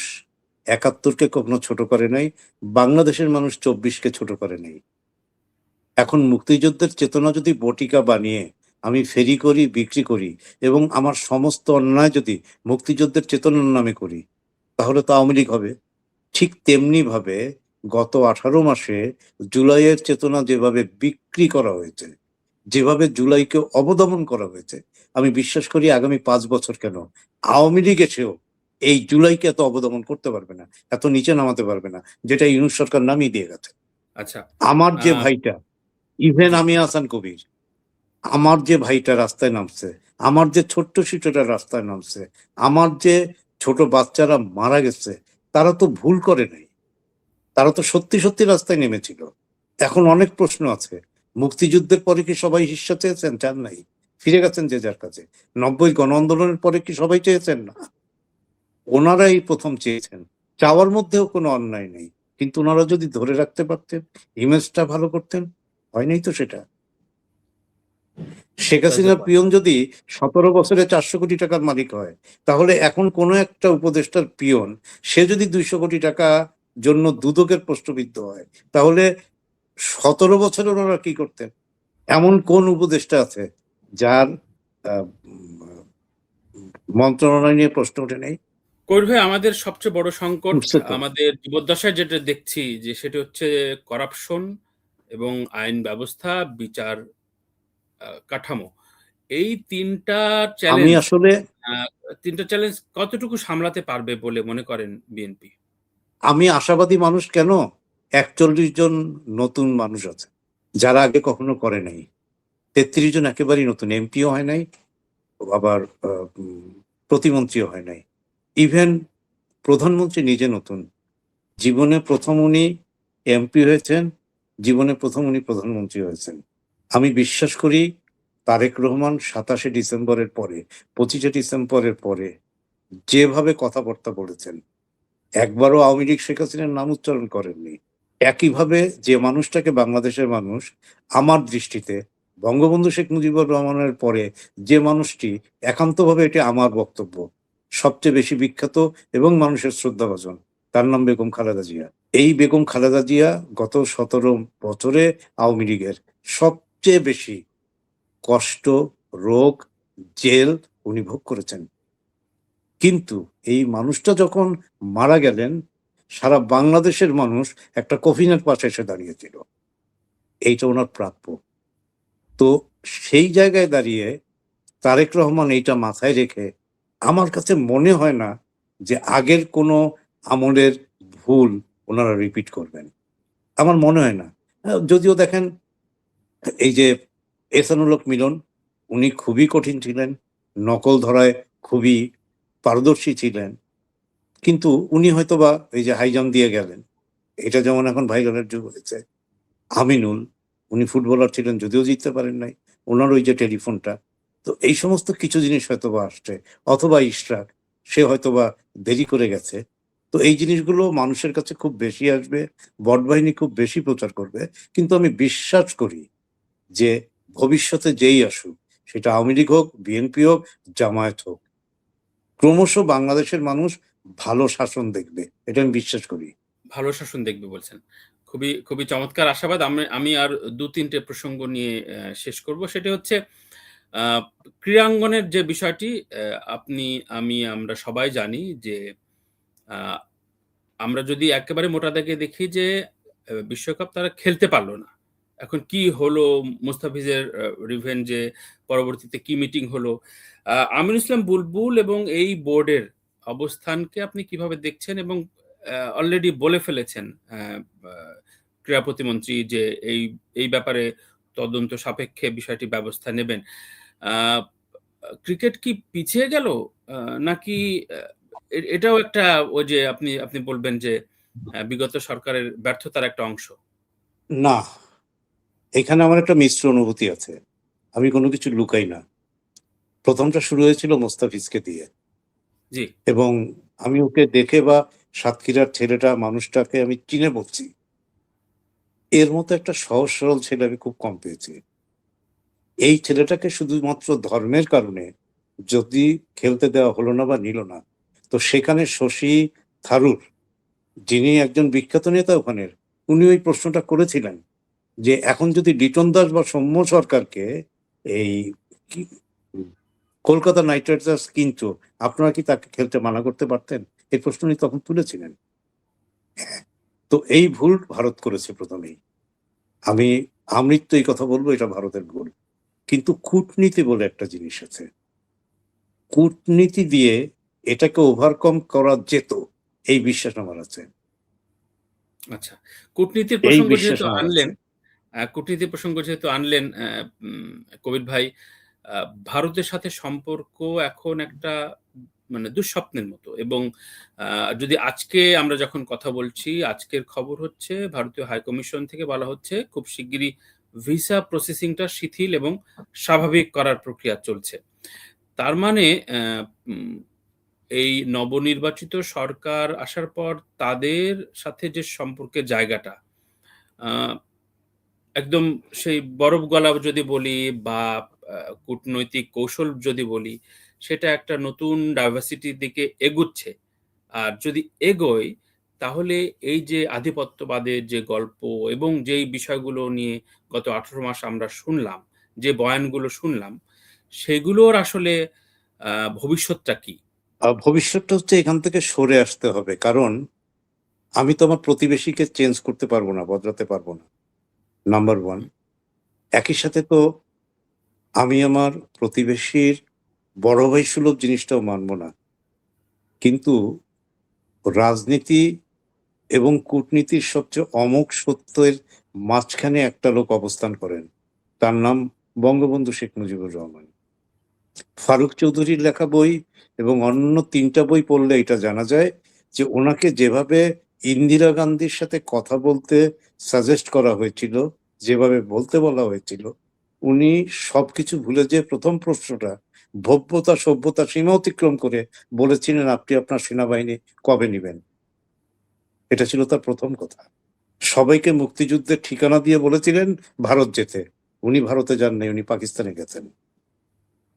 ৭১-কে কখনো ছোট করে নাই। বাংলাদেশের মানুষ ২৪-কে ছোট করে নাই। এখন মুক্তিযুদ্ধের চেতনা যদি বটিকা বানিয়ে আমি ফেরি করি, বিক্রি করি, এবং আমার সমস্ত অন্যায় যদি মুক্তিযুদ্ধের চেতনার নামে করি, তাহলে তো আওয়ামী লীগ হবে। ঠিক তেমনিভাবে গত 18 মাসে জুলাইয়ের চেতনা যেভাবে বিক্রি করা হয়েছে, যেভাবে জুলাইকে অবদমন করা হয়েছে, আমি বিশ্বাস করি আগামী ৫ বছর কেন, আওয়ামী লীগ এসেও এই জুলাইকে এত অবদমন করতে পারবে না, এত নিচে নামাতে পারবে না, যেটা ইউনূস সরকার নামিয়ে দিয়ে গেছে। আচ্ছা। আমার আ যে ভাইটা, ইভেন জি। আমি হাসান কবির, আমার যে ভাইটা রাস্তায় নামছে, আমার যে ছোট্ট শিশুরা রাস্তায় নামছে, আমার যে ছোট বাচ্চারা মারা গেছে, তারা তো ভুল করে নাই। তারা তো সত্যি, সত্যি রাস্তায় নেমেছিল। এখন অনেক প্রশ্ন আছে। মুক্তিযুদ্ধের পরে কি সবাই হিস্সা চেয়েছেন? চান নাই। ফিরে গেছেন যে যার কাছে। ৯০ গণ আন্দোলনের পরে কি সবাই চেয়েছেন? না। ওনারাই ১ম চেয়েছেন। চাওয়ার মধ্যেও কোনো অন্যায় নেই। কিন্তু ওনারা যদি ধরে রাখতে পারতেন, ইমেজটা ভালো করতেন, হয় নাই তো সেটা। শেখ তা তো হাসিনার বটে। পিয়ন যদি ১৭ বছরে ৪০০ কোটি টাকার মালিক হয়, তাহলে এখন কোনো একটা উপদেষ্টার পিয়ন, সে যদি ২০০ কোটি টাকা জন্য দুদকের প্রশ্নবিদ্ধ হয়, তাহলে ১৭ বছরে ওনারা কি করতেন? এমন কোন উপদেষ্টা আছে যার আ মন্ত্রণালয় নিয়ে প্রশ্ন ওঠে নাই? কবির ভাই আমাদের সবচেয়ে বড় সংকট উঠছে তো। আমাদের জীবদ্দশায় যেটা দেখছি যে সেটি হচ্ছে করাপশন এবং আইন ব্যবস্থা, বিচার কাঠামো। এই ৩ টা আমি চ্যালেঞ্জ আসলে ৩ টা চ্যালেঞ্জ কতটুকু সামলাতে পারবে বলে মনে করেন বিএনপি? আমি আশাবাদী মানুষ কেন? ৪১ জন নতুন মানুষ আছে, যারা আগে কখনো করে নাই। ৩৩ জন একেবারেই নতুন। এমপিও হয় নাই, আবার আ উম প্রতিমন্ত্রীও হয় নাই। ইভেন প্রধানমন্ত্রী নিজে নতুন। জীবনে ১ম উনি এমপি হয়েছেন, জীবনে ১ম উনি প্রধানমন্ত্রী হয়েছেন। আমি বিশ্বাস করি তারেক রহমান ২৭শে ডিসেম্বরের পরে, ২৫শে ডিসেম্বরের পরে যেভাবে কথাবার্তা বলেছেন, একবারও আওয়ামী লীগ শেখ হাসিনার নাম উচ্চারণ করেননি। একইভাবে যে মানুষটাকে বাংলাদেশের মানুষ আমার দৃষ্টিতে বঙ্গবন্ধু শেখ মুজিবুর রহমানের পরে যে মানুষটি একান্তভাবে, এটি আমার বক্তব্য, সবচেয়ে বেশি বিখ্যাত এবং মানুষের শ্রদ্ধাভাজন, তার নাম বেগম খালেদা জিয়া। এই বেগম খালেদা জিয়া গত 17 বছরে আওয়ামী লীগের সবচেয়ে বেশি কষ্ট, রোগ, জেল উনি ভোগ করেছেন। কিন্তু এই মানুষটা যখন মারা গেলেন, সারা বাংলাদেশের মানুষ একটা কফিনের পাশে এসে দাঁড়িয়েছিল। এইটা ওনার প্রাপ্য। তো সেই জায়গায় দাঁড়িয়ে তারেক রহমান এইটা মাথায় রেখে আমার কাছে মনে হয় না যে আগের কোনো আমলের ভুল ওনারা রিপিট করবেন। আমার মনে হয় না। যদিও দেখেন, এই যে এহসানুল হক মিলন, উনি খুবই কঠিন ছিলেন, নকল ধরায় খুবই পারদর্শী ছিলেন। কিন্তু উনি হয়তোবা এই যে হাই জাম্প দিয়ে গেলেন, এটা যেমন এখন ভাইরালের যুগ হয়েছে। আমিনুল, উনি ফুটবলার ছিলেন, যদিও জিততে পারেন নাই। ওনার ওই যে টেলিফোনটা, তো এই সমস্ত কিছু জিনিস হয়তোবা আসছে। অথবা ইশরাক, সে হয়তোবা দেরি করে গেছে। তো এই জিনিসগুলো মানুষের কাছে খুব বেশি আসবে, বটবাহিনী খুব বেশি প্রচার করবে। কিন্তু আমি বিশ্বাস করি যে ভবিষ্যতে যেই আসুক, সেটা আওয়ামী লীগ হোক, বিএনপি হোক, জামায়াত হোক, ক্রমশ বাংলাদেশের মানুষ ভালো শাসন দেখবে, এটা আমি বিশ্বাস করি। ভালো শাসন দেখবে বলছেন। খুবই, খুবই চমৎকার আশাবাদ। আমি আর ২-৩ টে প্রসঙ্গ নিয়ে শেষ করব। সেটি হচ্ছে আ ক্রীড়াঙ্গনের যে বিষয়টি, আপনি, আমরা সবাই জানি যে আ আমরা যদি একেবারে মোটা দাগে দেখি যে বিশ্বকাপ তারা খেলতে পারল না। এখন কি হলো, মুস্তাফিজের রিভেঞ্জে পরবর্তীতে কি মিটিং হলো? আমিনুল ইসলাম বুলবুল এবং এই বোর্ডের অবস্থানকে আপনি কিভাবে দেখছেন? এবং অলরেডি বলে ফেলেছেন বা ক্রীড়া প্রতিমন্ত্রী যে এই ব্যাপারে তদন্ত সাপেক্ষে বিষয়টি ব্যবস্থা নেবেন। আ ক্রিকেট কি পিছিয়ে গেল? আ নাকি আ এটাও একটা, ওই যে আপনি বলবেন যে বিগত সরকারের ব্যর্থতার একটা অংশ? না, এখানে আমার একটা মিশ্র অনুভূতি আছে। আমি কোনো কিছু লুকাই না। ১ম টা শুরু হয়েছিল মোস্তাফিজকে দিয়ে, জি, এবং আমি ওকে দেখে বা সাতক্ষীরার ছেলেটা, মানুষটাকে আমি চিনে বলছি, এর মতো একটা সহজ সরল ছেলে আমি খুব কম পেয়েছি। এই ছেলেটাকে শুধুমাত্র ধর্মের কারণে যদি খেলতে দেওয়া হলো না বা নিল না, তো সেখানে শশী থারুর, যিনি একজন বিখ্যাত নেতা ওখানের, উনি ওই প্রশ্নটা করেছিলেন যে এখন যদি লিটন দাস বা সৌম্য সরকারকে এই কি কলকাতা নাইট রাইডার্স কিনতো, আপনারা কি তাকে খেলতে মানা করতে পারতেন? এই প্রশ্ন উনি তখন তুলেছিলেন। তো এই ভুল ভারত করেছে প্রথমেই। আমি আমৃত্যু এই কথা বলব, এটা ভারতের ভুল। কিন্তু কূটনীতি বলে একটা জিনিস আছে। কূটনীতি দিয়ে এটাকে ওভারকম করা যেত, এই বিশ্বাস আমার আছে। আচ্ছা। কূটনীতির এই প্রসঙ্গ বিশ্বাস যেহেতু আমার আছে। আনলেন, কূটনীতির প্রসঙ্গ যেহেতু আনলেন, কবির ভাই, আ ভারতের সাথে সম্পর্ক এখন একটা মানে দুঃস্বপ্নের মতো। এবং আ যদি আজকে আমরা যখন কথা বলছি, আজকের খবর হচ্ছে ভারতীয় হাই কমিশন থেকে বলা হচ্ছে খুব শিগগিরই ভিসা প্রসেসিংটা শিথিল এবং স্বাভাবিক করার প্রক্রিয়া চলছে। তার মানে উম এই নবনির্বাচিত সরকার আসার পর তাদের সাথে যে সম্পর্কের জায়গাটা, আ একদম সেই বরফ গলা যদি বলি বা আ কূটনৈতিক কৌশল যদি বলি, সেটা একটা নতুন ডাইভার্সিটির দিকে এগুচ্ছে। আর যদি এগোয়, তাহলে এই যে আধিপত্যবাদের যে গল্প এবং যেই বিষয়গুলো নিয়ে গত ১৮ মাস আমরা শুনলাম, যে বয়ানগুলো শুনলাম, সেগুলোর আসলে আ ভবিষ্যৎটা কি? ভবিষ্যৎটা হচ্ছে এখান থেকে সরে আসতে হবে। কারণ আমি তো আমার প্রতিবেশীকে চেঞ্জ করতে পারব না, বদলাতে পারব না। নাম্বার 1। একই সাথে তো আমি আমার প্রতিবেশীর বড় ভাই সুলভ জিনিসটাও মানব না। কিন্তু রাজনীতি এবং কূটনীতির সবচেয়ে অমোঘ সত্যের মাঝখানে একটা লোক অবস্থান করেন। তার নাম বঙ্গবন্ধু শেখ মুজিবুর রহমান। ফারুক চৌধুরীর লেখা বই এবং অন্য ৩ টা বই পড়লে এটা জানা যায় যে ওনাকে যেভাবে ইন্দিরা গান্ধীর সাথে কথা বলতে সাজেস্ট করা হয়েছিল, যেভাবে বলতে বলা হয়েছিল, উনি সবকিছু ভুলে যেয়ে ১ম প্রশ্নটা ভব্যতা, সভ্যতার সীমা অতিক্রম করে বলেছিলেন, "আপনি আপনার সেনাবাহিনী কবে নিবেন?" এটা ছিল তার ১ম কথা। সবাইকে মুক্তিযুদ্ধের ঠিকানা দিয়ে বলেছিলেন ভারত যেতে। উনি ভারতে যান নাই, উনি পাকিস্তানে গেছেন।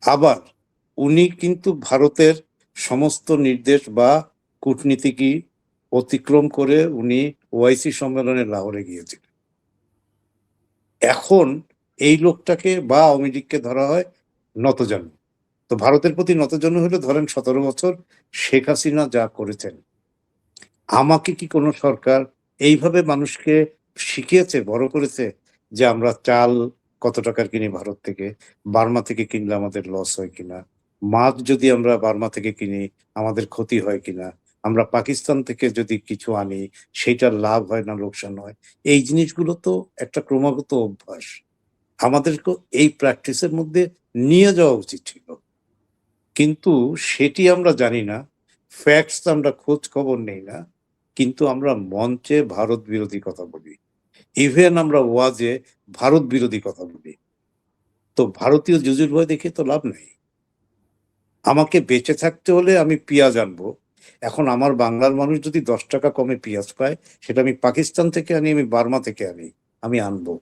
আবার উনি কিন্তু ভারতের সমস্ত নির্দেশ বা কূটনীতিকই অতিক্রম করে উনি ওআইসি সম্মেলনে লাহোরে গিয়েছিলেন। এখন এই লোকটাকে বা আওয়ামী লীগকে ধরা হয় নতজানু। তো ভারতের প্রতি নতজানু হলে ধরেন ১৭ বছর শেখ হাসিনা যা করেছেন, আমাকে কি কোনো সরকার এইভাবে মানুষকে শিখিয়েছে, বড় করেছে যে আমরা চাল কত টাকার কিনি ভারত থেকে, বার্মা থেকে কিনলে আমাদের লস হয় কিনা, মাছ যদি আমরা বার্মা থেকে কিনি আমাদের ক্ষতি হয় কিনা, আমরা পাকিস্তান থেকে যদি কিছু আনি সেইটার লাভ হয় না লোকসান হয়। এই জিনিসগুলো তো একটা ক্রমাগত অভ্যাস। আমাদেরকে এই প্র্যাকটিসের মধ্যে নিয়ে যাওয়া উচিত ছিল। কিন্তু সেটি আমরা জানি না। ফ্যাক্টস আমরা খোঁজ খবর নেই না। কিন্তু আমরা মঞ্চে ভারত বিরোধী কথা বলি। ইভেন আমরা ওয়াজে ভারত বিরোধী কথা বলি। তো ভারতীয় জুজুর ভয় দেখে তো লাভ নাই। আমাকে বেঁচে থাকতে হলে আমি পিঁয়াজ আনবো। এখন আমার বাংলার মানুষ যদি ৳১০ কমে পিঁয়াজ পায়, সেটা আমি পাকিস্তান থেকে আনি, আমি বার্মা থেকে আনি, আমি আনবো।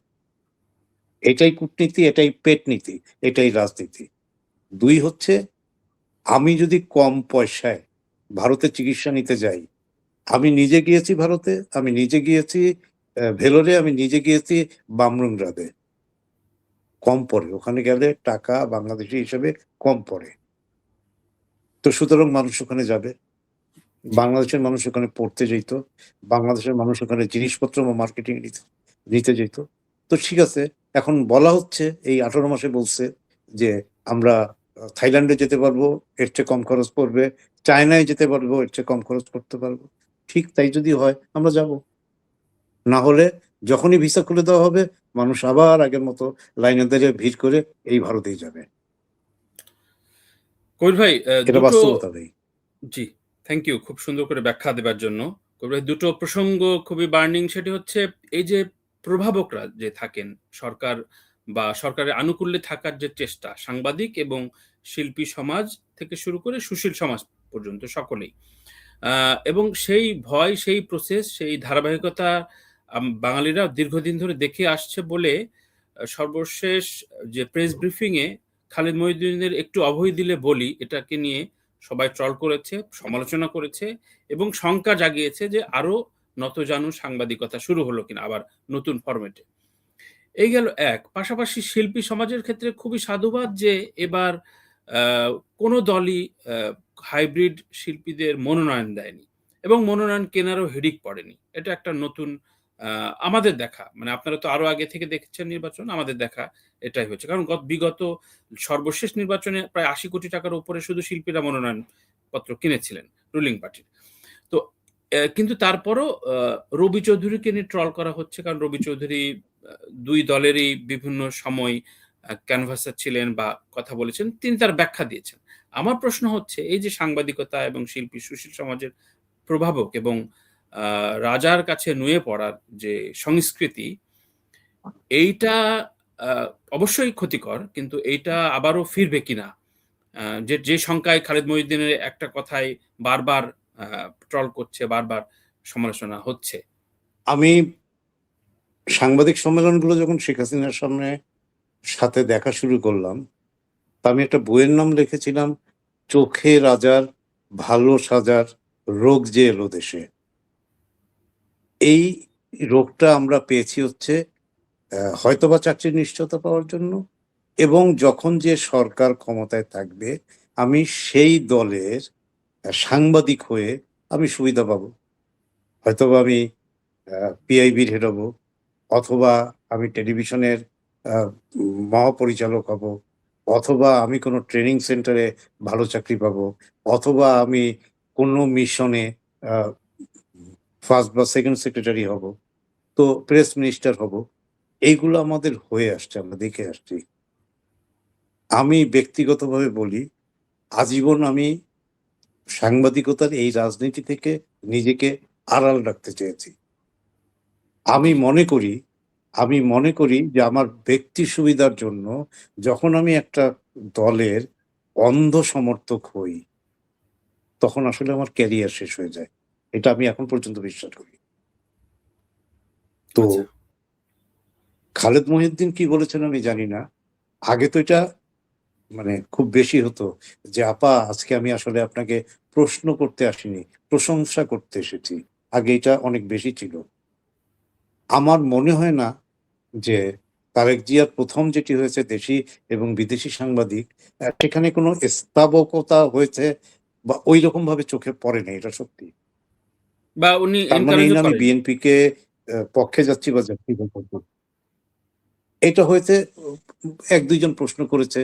এটাই কূটনীতি, এটাই পেটনীতি, এটাই রাজনীতি। ২ হচ্ছে আমি যদি কম পয়সায় ভারতে চিকিৎসা নিতে যাই, আমি নিজে গিয়েছি ভারতে, আমি নিজে গিয়েছি ভেলোরে, আমি নিজে গিয়েছি বামরুংরাতে। কম পড়ে। ওখানে গেলে টাকা বাংলাদেশী হিসেবে কম পড়ে। তো সুতরাং মানুষ ওখানে যাবে। জি। বাংলাদেশের মানুষ ওখানে পড়তে যেত। বাংলাদেশের মানুষ ওখানে জিনিসপত্র বা মার্কেটিং নিতে যেত। তো ঠিক আছে, এখন বলা হচ্ছে এই ১৮ মাসে বলছে যে আমরা থাইল্যান্ডে যেতে পারবো, এর চেয়ে কম খরচ পড়বে। চায়নায় যেতে পারবো, এর চেয়ে কম খরচ করতে পারবো। ঠিক তাই যদি হয় আমরা যাবো। না হলে যখনই ভিসা খুলে দেওয়া হবে, মানুষ আবার আগের মতো লাইনে দাঁড়িয়ে ভিড় করে এই ভারতেই যাবে। কবির ভাই, এটা দুটো বাস্তবতা ভাই। জি, থ্যাংক ইউ খুব সুন্দর করে ব্যাখ্যা দেবার জন্য। কবির ভাই, দুটো প্রসঙ্গ খুবই বার্নিং। সেটি হচ্ছে এই যে প্রভাবকরা যে থাকেন, সরকার বা সরকারের আনুকূল্যে থাকার যে চেষ্টা, সাংবাদিক এবং শিল্পী সমাজ থেকে শুরু করে সুশীল সমাজ পর্যন্ত সকলেই। এবং সেই ভয়, সেই প্রসেস, সেই ধারাবাহিকতা বাঙালিরা দীর্ঘদিন ধরে দেখে আসছে বলে সর্বশেষ যে প্রেস ব্রিফিং এ খালিদ মহিউদ্দিনের একটু অভয় দিলে বলি, এটাকে নিয়ে সবাই ট্রল করেছে, সমালোচনা করেছে এবং শঙ্কা জাগিয়েছে যে আরো নতজানু সাংবাদিকতা শুরু হলো কিনা আবার নতুন ফরম্যাটে। এই গেল এক। পাশাপাশি শিল্পী সমাজের ক্ষেত্রে খুবই সাধুবাদ যে এবার আ কোনো দলই আ হাইব্রিড শিল্পীদের মনোনয়ন দেয়নি এবং মনোনয়ন কেনারও হিড়িক পড়েনি। এটা একটা নতুন আ আমাদের দেখা, মানে আপনারা তো আরো আগে থেকে দেখছেন নির্বাচন, আমাদের দেখা এটাই হচ্ছে। কারণ বিগত সর্বশেষ নির্বাচনে প্রায় ৳৮০ কোটি উপরে শুধু শিল্পীরা মনোনয়ন পত্র কিনেছিলেন রুলিং পার্টির। তো কিন্তু তারপরও রবি চৌধুরীকে নিয়ে ট্রল করা হচ্ছে। কারণ রবি চৌধুরী ২ দলেরই বিভিন্ন সময় ক্যানভাসে ছিলেন বা কথা বলেছেন। তিনি তার ব্যাখ্যা দিয়েছেন। আমার প্রশ্ন হচ্ছে এই যে সাংবাদিকতা এবং শিল্পী সুশীল সমাজের প্রভাবক এবং আ রাজার কাছে নুয়ে পড়ার যে সংস্কৃতি, এইটা আ অবশ্যই ক্ষতিকর। কিন্তু এইটা আবারও ফিরবে কিনা? যে শঙ্কায় খালিদ মহিউদ্দিনের একটা কথাই বারবার আ ট্রল করছে, বারবার সমালোচনা হচ্ছে। আমি সাংবাদিক সম্মেলনগুলো যখন শেখ হাসিনার সাথে দেখা শুরু করলাম, তা আমি একটা বইয়ের নাম লিখেছিলাম, 'চোখে রাজার ভালো সাজার রোগ যে এলো দেশে।' এই রোগটা আমরা পেয়েছি হচ্ছে হয়তোবা চাকরির নিশ্চয়তা পাওয়ার জন্য এবং যখন যে সরকার ক্ষমতায় থাকবে আমি সেই দলের সাংবাদিক হয়ে আমি সুবিধা পাবো। হয়তোবা আমি পিআইবির হেড হবো, অথবা আমি টেলিভিশনের আ মহাপরিচালক হবো, অথবা আমি কোনো ট্রেনিং সেন্টারে ভালো চাকরি পাবো, অথবা আমি কোনো মিশনে আ 1st বা 2nd সেক্রেটারি হবো। তো প্রেস মিনিস্টার হবো। এইগুলো আমাদের হয়ে আসছে, আমরা দেখে আসছি। আমি ব্যক্তিগতভাবে বলি, আজীবন আমি সাংবাদিকতার এই রাজনীতি থেকে নিজেকে আড়াল রাখতে চেয়েছি। আমি জি, মনে করি আমি মনে করি যে আমার ব্যক্তি সুবিধার জন্য যখন আমি একটা দলের অন্ধ সমর্থক হই, তখন আসলে আমার ক্যারিয়ার শেষ হয়ে যায়। এটা আমি এখন পর্যন্ত বিশ্বাস করি। তো আচ্ছা। খালেদ মহিউদ্দিন কি বলেছেন আমি জানি না। আগে তো এটা মানে খুব বেশি হতো যে, আপা আজকে আমি আসলে আপনাকে প্রশ্ন করতে আসিনি, প্রশংসা করতে এসেছি। আগে এটা অনেক বেশি ছিল। আমার মনে হয় না যে তারেক জিয়ার ১ম যেটি হয়েছে দেশি এবং বিদেশি সাংবাদিক, সেখানে কোনো স্তাবকতা হয়েছে বা ঐরকমভাবে চোখে পড়ে নাই, এটা সত্যি। বা উনি তার মানে এই এনকারেজও না আমি করেনি। বিএনপিকে পক্ষে যাচ্ছি বা জাতীয় করব। এটা হয়েছে ১-২ জন প্রশ্ন করেছে।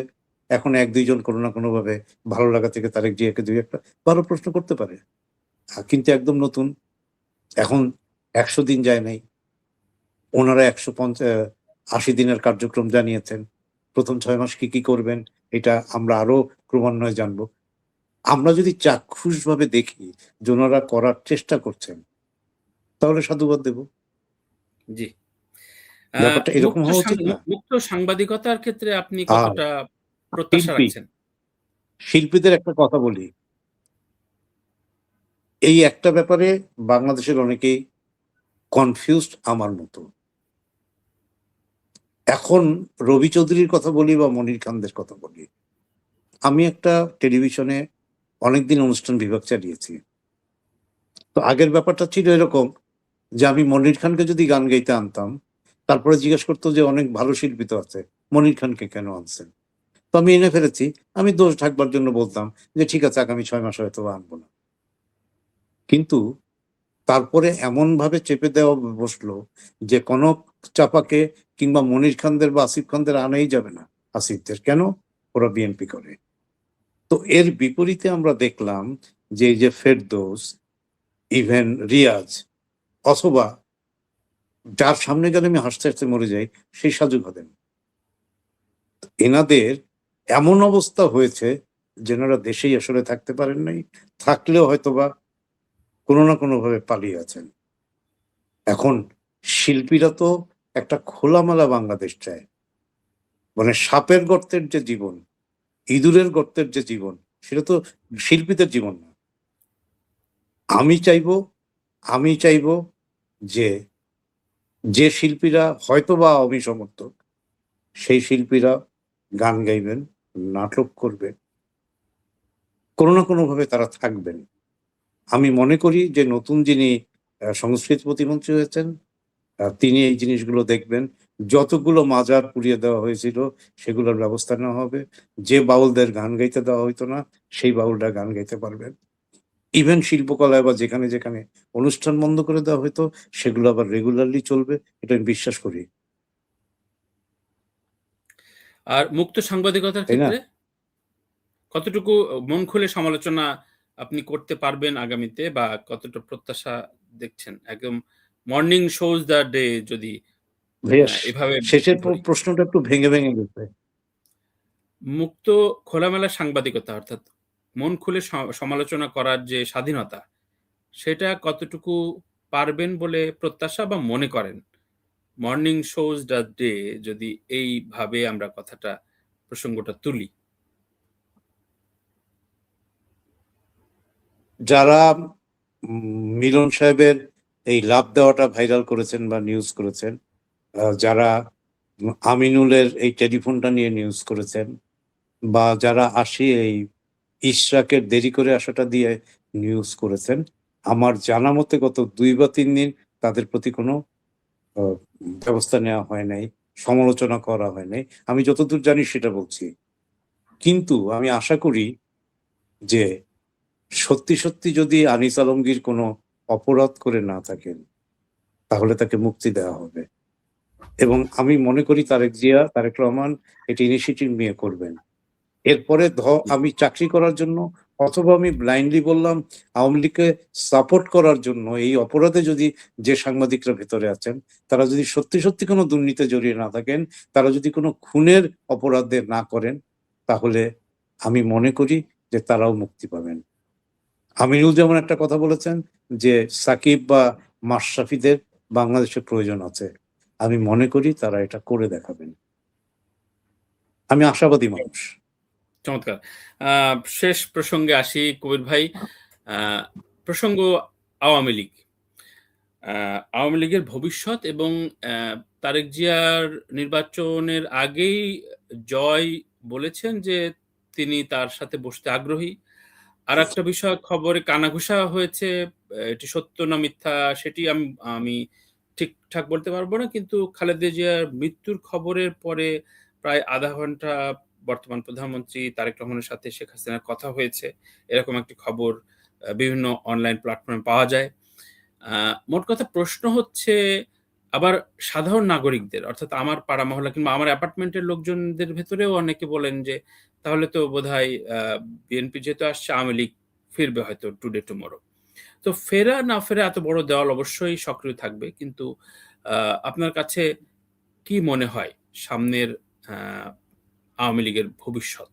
এখন ১-২ জন কোনো না কোনোভাবে ভালো লাগা থেকে তারেক জিয়াকে ২ ১ টা ভালো প্রশ্ন করতে পারে। কিন্তু একদম নতুন। এখন ১০০ দিন যায় নাই। উনারা ৮০ দিনের কার্যক্রম জানিয়েছেন। ১ম ৬ মাস কি করবেন এটা আমরা আরো ক্রমান্বয়ে জানব। আমরা যদি চাক্ষুষভাবে দেখি যে উনারা করার চেষ্টা করছেন, তাহলে সাধুবাদ দেব। জি। ব্যাপারটা এরকম হওয়া উচিত না? মুক্ত সাংবাদিকতার ক্ষেত্রে আপনি আর কতটা প্রত্যাশা শিল্পী, রাখছেন? শিল্পীদের একটা কথা বলি। এই একটা ব্যাপারে বাংলাদেশের অনেকেই কনফিউজড আমার মতো। এখন রবি চৌধুরীর কথা বলি বা মনির খানদের কথা বলি। আমি একটা টেলিভিশনে অনেকদিন অনুষ্ঠান বিভাগ চালিয়েছি। তো আগের ব্যাপারটা ছিল এরকম যে আমি মনির খানকে যদি গান গাইতে আনতাম, তারপরে জিজ্ঞেস করত যে অনেক ভালো শিল্পী তো আছে। মনির খানকে কেন আনছেন? তো আমি এনে ফেলেছি। আমি দোষ ঢাকবার জন্য বলতাম যে ঠিক আছে আগামী ৬ মাস হয়তোবা আনব না। কিন্তু তারপরে এমনভাবে চেপে দেওয়া বসলো যে কনক চাপাকে কিংবা মনির খানদের বা আসিফ খানদের আনাই যাবে না। আসিফদের। কেন? ওরা বিএনপি করে। তো এর বিপরীতে আমরা দেখলাম যে এই যে ফেরদৌস, ইভেন রিয়াজ অথবা যার সামনে গেলে আমি হাসতে, হাসতে মরে যাই সেই সাজু খাদেম। এনাদের এমন অবস্থা হয়েছে যে এনারা দেশেই আসলে থাকতে পারেন নাই। থাকলেও হয়তোবা কোনো না কোনোভাবে পালিয়ে আছেন। এখন শিল্পীরা তো একটা খোলামেলা বাংলাদেশ চায়। মানে সাপের গর্তের যে জীবন, ইঁদুরের গর্তের যে জীবন, সেটা তো শিল্পীদের জীবন না। আমি চাইবো আমি চাইবো যে, যে শিল্পীরা হয়তোবা আওয়ামী সমর্থক, সেই শিল্পীরা গান গাইবেন, নাটক করবেন। কোনো না কোনোভাবে তারা থাকবেন। আমি মনে করি যে নতুন যিনি সংস্কৃতি প্রতিমন্ত্রী হয়েছেন, তিনি এই জিনিসগুলো দেখবেন। যতগুলো মাজার পুড়িয়ে দেওয়া হয়েছিল সেগুলোর ব্যবস্থা নেওয়া হবে। যে বাউলদের গান গাইতে দেওয়া হইতো না, সেই বাউলরা গান গাইতে পারবেন। ইভেন শিল্পকলায় বা যেখানে অনুষ্ঠান বন্ধ করে দেওয়া হইতো, সেগুলো আবার রেগুলারলি চলবে। এটা আমি বিশ্বাস করি। আর মুক্ত সাংবাদিকতার তাই না? ক্ষেত্রে কতটুকু মন খুলে সমালোচনা আপনি করতে পারবেন আগামীতে, বা কতটা প্রত্যাশা দেখছেন? একদম মর্নিং শোজ দ্য ডে যদি ভাইয়া এভাবে শেষের ধরি। প্রশ্নটা একটু ভেঙে গেছে। মুক্ত খোলামেলা সাংবাদিকতা অর্থাৎ মন খুলে সমালোচনা করার যে স্বাধীনতা, সেটা কতটুকু পারবেন বলে প্রত্যাশা বা মনে করেন? মর্নিং শোজ দ্য ডে যদি এইভাবে আমরা প্রসঙ্গটা তুলি। যারা মিলন সাহেবের এই লাফ দেওয়াটা ভাইরাল করেছেন বা নিউজ করেছেন, যারা আমিনুলের এই টেলিফোনটা নিয়ে নিউজ করেছেন, বা যারা এই ইশরাকের দেরি করে আসাটা দিয়ে নিউজ করেছেন, আমার জানা মতে গত ২ বা ৩ দিন তাদের প্রতি কোনো আ ব্যবস্থা নেওয়া হয় নাই, সমালোচনা করা হয় নাই। আমি যতদূর জানি সেটা বলছি। কিন্তু আমি আশা করি যে সত্যি যদি আনিস আলমগীর কোনো অপরাধ করে না থাকেন, তাহলে তাকে মুক্তি দেওয়া হবে। এবং আমি মনে করি তারেক রহমান এটা ইনিশিয়েটিভ নিয়ে করবেন। এরপরে জি। আমি চাকরি করার জন্য অথবা আমি ব্লাইন্ডলি বললাম আওয়ামী লীগকে সাপোর্ট করার জন্য এই অপরাধে যদি যে সাংবাদিকরা ভেতরে আছেন, তারা যদি সত্যি কোনো দুর্নীতিতে জড়িয়ে না থাকেন, তারা যদি কোনো খুনের অপরাধে না করেন, তাহলে আমি মনে করি যে তারাও মুক্তি পাবেন। আমিনুল যেমন একটা কথা বলেছেন যে, সাকিব বা মাশরাফিদের বাংলাদেশে প্রয়োজন আছে। আমি মনে করি তারা এটা করে দেখাবেন। আমি আশাবাদী মানুষ। চমৎকার। আ শেষ প্রসঙ্গে আসি কবির ভাই। আ প্রসঙ্গ আওয়ামী লীগ। আওয়ামী লীগের ভবিষ্যৎ এবং তারেক জিয়ার নির্বাচনের আগেই জয় বলেছেন যে তিনি তার সাথে বসতে আগ্রহী। আরেকটা বিষয় খবরে কানাঘুষা হয়েছে। এটি সত্য না মিথ্যা সেটি আমি আমি ঠিকঠাক বলতে পারব না। কিন্তু খালেদা জিয়ার মৃত্যুর খবরের পরে প্রায় আধা ঘন্টা বর্তমান প্রধানমন্ত্রী তারেক রহমানের সাথে শেখ হাসিনার কথা হয়েছে। এরকম একটি খবর বিভিন্ন অনলাইন প্ল্যাটফর্মে পাওয়া যায়। মোট কথা প্রশ্ন হচ্ছে আবার সাধারণ নাগরিকদের অর্থাৎ আমার পাড়া মহল্লা কিংবা আমার অ্যাপার্টমেন্টের লোকজনদের ভেতরেও অনেকে বলেন যে তাহলে তো বোধহয় বিএনপি যেহেতু আসছে আওয়ামী লীগ ফিরবে হয়তো টুডে টুমরো। তো ফেরা না ফেরা এত বড় দেওয়াল অবশ্যই সক্রিয় থাকবে। কিন্তু আপনার কাছে কি মনে হয় সামনের আওয়ামী লীগের ভবিষ্যৎ?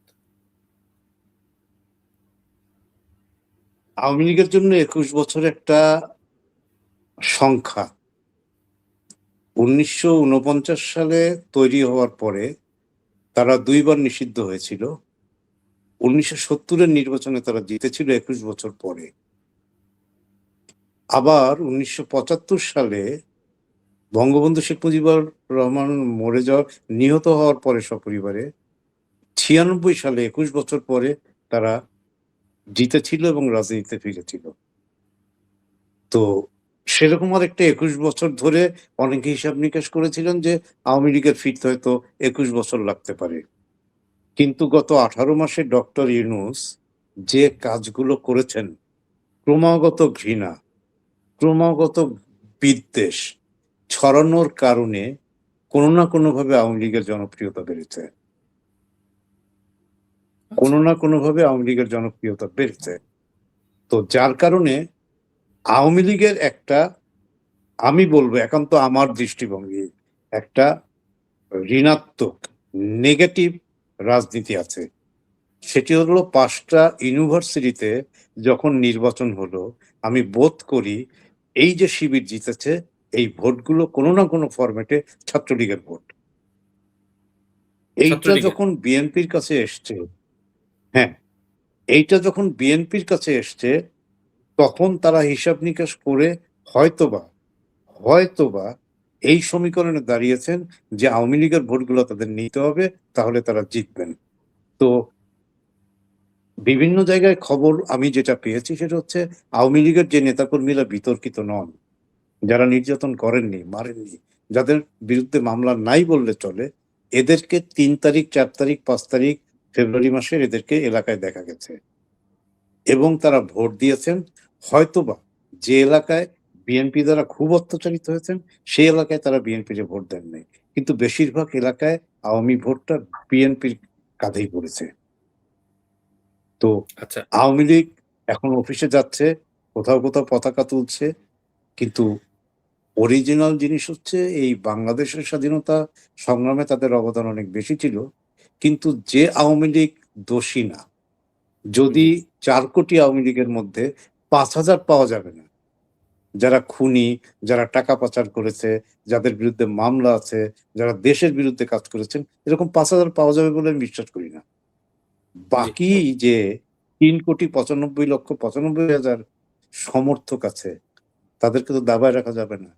আওয়ামী লীগের জন্য ২১ বছর একটা সংখ্যা। ১৯৪৯ সালে তৈরি হওয়ার পরে তারা ২ বার নিষিদ্ধ হয়েছিল। ১৯৭০-এর নির্বাচনে তারা জিতেছিল ২১ বছর পরে। আবার ১৯৭৫ সালে বঙ্গবন্ধু শেখ মুজিবুর রহমান মরে যাওয়ার নিহত হওয়ার পরে সপরিবারে ৯৬ সালে ২১ বছর পরে তারা জিতেছিল এবং রাজনীতিতে ফিরেছিল। তো সেরকম আরেকটা ২১ বছর ধরে অনেকে হিসাব নিকাশ করেছিলেন যে আওয়ামী লীগের ফিরতে হয়তো ২১ বছর লাগতে পারে। কিন্তু গত ১৮ মাসে ডক্টর ইউনূস যে কাজগুলো করেছেন, ক্রমাগত ঘৃণা, ক্রমাগত বিদ্বেষ ছড়ানোর কারণে কোনো না কোনোভাবে আওয়ামী লীগের জনপ্রিয়তা বেড়েছে। কোনো না কোনোভাবে আওয়ামী লীগের জনপ্রিয়তা বেড়েছে। তো যার কারণে আওয়ামী লীগের একটা, আমি বলবো একান্ত আমার দৃষ্টিভঙ্গি, একটা ঋণাত্মক নেগেটিভ রাজনীতি আছে। সেটি হলো ৫টা ইউনিভার্সিটিতে যখন নির্বাচন হলো, আমি বোধ করি এই যে শিবির জিতেছে এই ভোটগুলো কোনো না কোনো ফরম্যাটে ছাত্রলীগের ভোট। এইটা ছাত্রলীগের? যখন বিএনপির কাছে এসছে, হ্যাঁ, এইটা যখন বিএনপির কাছে এসছে তখন তারা হিসাব নিকাশ করে হয়তোবা হয়তোবা এই সমীকরণে দাঁড়িয়েছেন যে আওয়ামী লীগের ভোটগুলো তাদের নিতে হবে, তাহলে তারা জিতবেন। তো বিভিন্ন জায়গায় খবর আমি যেটা পেয়েছি সেটা হচ্ছে আওয়ামী লীগের যে নেতাকর্মীরা বিতর্কিত নন, যারা নির্যাতন করেননি, মারেননি, যাদের বিরুদ্ধে মামলা নাই বললে চলে, এদেরকে ৩ তারিখ, ৪ তারিখ, ৫ তারিখ ফেব্রুয়ারি মাসের এদেরকে এলাকায় দেখা গেছে এবং তারা ভোট দিয়েছেন। হয়তোবা যে এলাকায় বিএনপি দ্বারা খুব অত্যাচারিত হয়েছেন সেই এলাকায় তারা বিএনপির ভোট দেন নাই, কিন্তু বেশিরভাগ এলাকায় আওয়ামী ভোটটা বিএনপির কাঁধেই পড়েছে। তো আচ্ছা। আওয়ামী লীগ এখন অফিসে যাচ্ছে, কোথাও কোথাও পতাকা তুলছে, কিন্তু অরিজিনাল জিনিস হচ্ছে এই বাংলাদেশের স্বাধীনতা সংগ্রামে তাদের অবদান অনেক বেশি ছিল। কিন্তু যে আওয়ামী লীগ দোষী না, যদি জি। ৪ কোটি আওয়ামী লীগের মধ্যে ৫,০০০ পাওয়া যাবে না, যারা খুনি, যারা টাকা পাচার করেছে, যাদের বিরুদ্ধে মামলা আছে, যারা দেশের বিরুদ্ধে কাজ করেছেন, এরকম ৫,০০০ পাওয়া যাবে বলে আমি বিশ্বাস করি না। জি। বাকি যে ৩,৯৫,৯৫,০০০ সমর্থক আছে, তাদেরকে তো দাবায় রাখা যাবে না।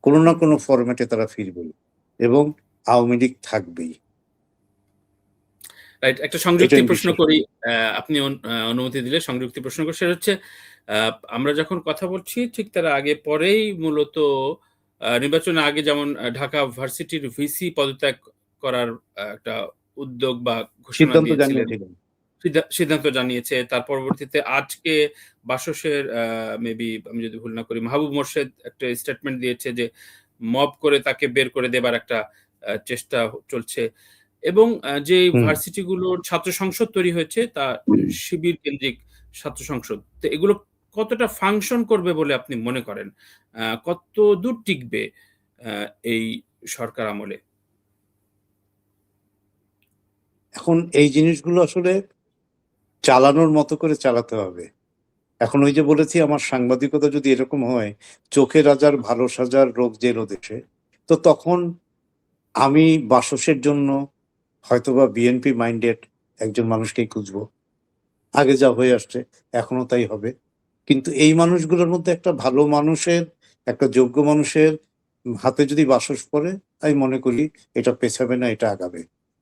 কোনো না কোনো ফরম্যাটে তারা ফিরবেই এবং আওয়ামী লীগ থাকবেই। রাইট। একটা এটা সংযুক্তি আমি প্রশ্ন বিশ্বাস করি। করি। আপনি অনুমতি দিলে সংযুক্তি প্রশ্ন করি। সেটা হচ্ছে আ আমরা যখন কথা বলছি ঠিক তার আগে পরেই মূলত নির্বাচনের আগে যেমন ঢাকা ভার্সিটির ভিসি পদত্যাগ করার একটা উদ্যোগ বা ঘোষণা সিদ্ধান্ত দিয়েছিলেন। জানিয়েছিলেন। সিদ্ধান্ত জানিয়েছে। তার পরবর্তীতে আজকে বাসসের মেবি আমি যদি ভুল না করি মাহবুব মোর্শেদ একটা স্টেটমেন্ট দিয়েছে যে মব করে তাকে বের করে দেবার একটা চেষ্টা চলছে। এবং যে হুম। ভার্সিটি গুলোর ছাত্র সংসদ তৈরি হয়েছে তা শিবির কেন্দ্রিক ছাত্র সংসদ। তো এগুলো কতটা ফাংশন করবে বলে আপনি মনে করেন? কতদূর টিকবে আ এই সরকার আমলে? এখন এই জিনিসগুলো আসলে চালানোর মতো করে চালাতে হবে। এখন ওই যে বলেছি আমার সাংবাদিকতা যদি এরকম হয়, চোখে রাজার ভালো সাজার রোগ যেন দেশে, তো তখন আমি বাসসের জন্য হয়তোবা বিএনপি মাইন্ডেড একজন মানুষকেই খুঁজবো। আগে যা হয়ে আসছে এখনো তাই হবে। কিন্তু এই মানুষগুলোর মধ্যে একটা ভালো মানুষের, একটা যোগ্য মানুষের হাতে যদি বাসস পড়ে আমি মনে করি এটা পেছাবে না, এটা আগাবে।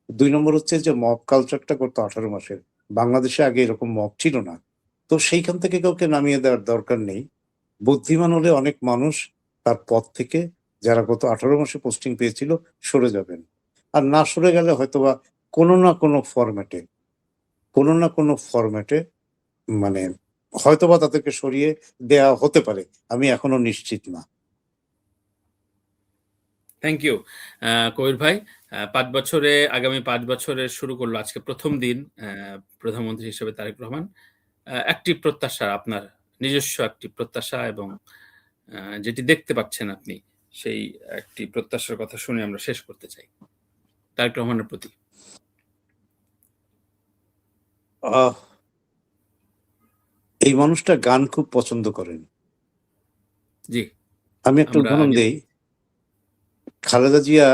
২ নম্বর হচ্ছে যে মব কালচারটা করতো ১৮ মাসের। বাংলাদেশে আগে এরকম মব ছিল না। তো সেইখান থেকে কাউকে নামিয়ে দেওয়ার দরকার নেই। বুদ্ধিমান হলে অনেক মানুষ তার পদ থেকে, যারা গত ১৮ মাসে পোস্টিং পেয়েছিল, সরে যাবেন। আর না সরে গেলে হয়তোবা কোনো না কোনো ফরম্যাটে মানে হয়তোবা তাদেরকে সরিয়ে দেয়া হতে পারে। আমি এখনো নিশ্চিত না। থ্যাংক ইউ কবির ভাই। আগামী ৫ বছরের শুরু করলো আজকে ১ম দিন প্রধানমন্ত্রী হিসেবে তারেক রহমান। একটি প্রত্যাশা, আপনার নিজস্ব একটি প্রত্যাশা এবং যেটি দেখতে পাচ্ছেন আপনি, সেই একটি প্রত্যাশার কথা শুনে আমরা শেষ করতে চাই তারেক রহমানের প্রতি। আহ এই মানুষটা গান খুব পছন্দ করেন। জি, আমি একটা আমরা উদাহরণ আগে দেই। খালেদা জিয়া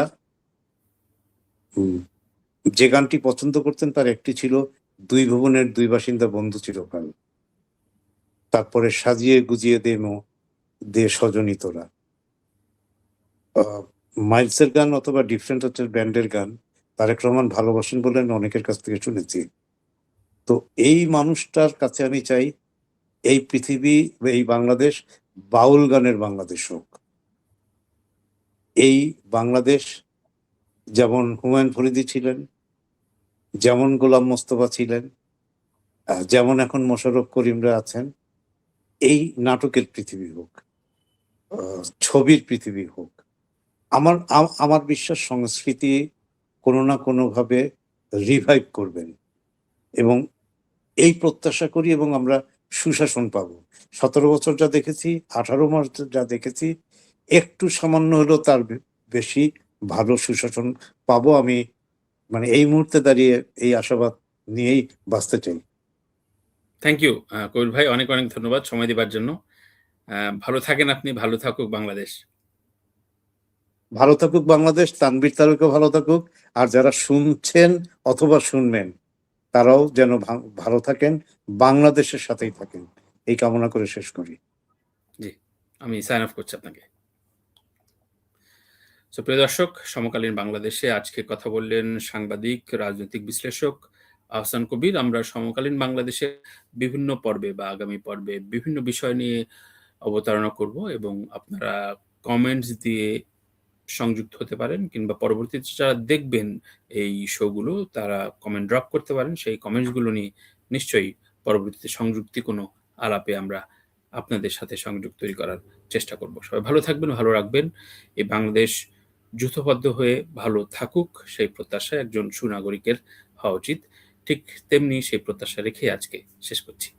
উম যে গানটি পছন্দ করতেন তার একটি ছিল 'দুই ভুবনের দুই বাসিন্দা বন্ধু চিরকাল'। তারপরে 'সাজিয়ে গুজিয়ে দে সজনী তোরা'। আ মাইলসের গান অথবা ডিফারেন্ট হচ্ছে ব্যান্ডের গান তারেক রহমান ভালোবাসেন বলে আমি অনেকের কাছ থেকে শুনেছি। তো এই মানুষটার কাছে আমি চাই এই পৃথিবী বা এই বাংলাদেশ বাউল গানের বাংলাদেশ হোক। এই বাংলাদেশ যেমন হুমায়ূন ফরিদী ছিলেন, যেমন গোলাম মোস্তফা ছিলেন, যেমন এখন মোশাররফ করিমরা আছেন, এই নাটকের পৃথিবী হোক, ছবির পৃথিবী হোক। আমার বিশ্বাস সংস্কৃতি কোনো না কোনোভাবে রিভাইভ করবেন এবং এই প্রত্যাশা করি এবং আমরা সুশাসন পাবো। ১৭ বছর যা দেখেছি, ১৮ মাস যা দেখেছি, একটু সামান্য হলেও তার বেশি ভালো সুশাসন পাবো আমি। মানে এই মুহূর্তে দাঁড়িয়ে এই আশাবাদ নিয়েই বাঁচতে চাই। থ্যাংক ইউ কবির ভাই, অনেক ধন্যবাদ সময় দিবার জন্য। ভালো থাকেন আপনি, ভালো থাকুক বাংলাদেশ। ভালো থাকুক বাংলাদেশ, তানভীর তারেকও ভালো থাকুক। আর যারা শুনছেন অথবা শুনবেন তারাও যেন ভালো থাকেন, বাংলাদেশের সাথেই থাকেন। এই কামনা করে শেষ করি। জি, আমি সাইন অফ করছি আপনাকে। প্রিয় দর্শক, সমকালীন বাংলাদেশে আজকে কথা বললেন সাংবাদিক, রাজনৈতিক বিশ্লেষক আহসান কবির। আমরা সমকালীন বাংলাদেশে বিভিন্ন পর্বে বা আগামী পর্বে বিভিন্ন বিষয় নিয়ে অবতারণা করব এবং আপনারা কমেন্টস দিয়ে সংযুক্ত হতে পারেন, কিংবা পরবর্তীতে যারা দেখবেন এই শোগুলো তারা কমেন্ট ড্রপ করতে পারেন। সেই কমেন্টস গুলো নিয়ে নিশ্চয়ই পরবর্তীতে সংযুক্তি কোনো আলাপে আমরা আপনাদের সাথে সংযোগ তৈরি করার চেষ্টা করব। সবাই ভালো থাকবেন, ভালো রাখবেন। এই বাংলাদেশ যুথবদ্ধ হয়ে ভালো থাকুক, সেই প্রত্যাশা একজন সুনাগরিকের হওয়া উচিত। ঠিক তেমনি সেই প্রত্যাশা রেখে আজকে শেষ করছি।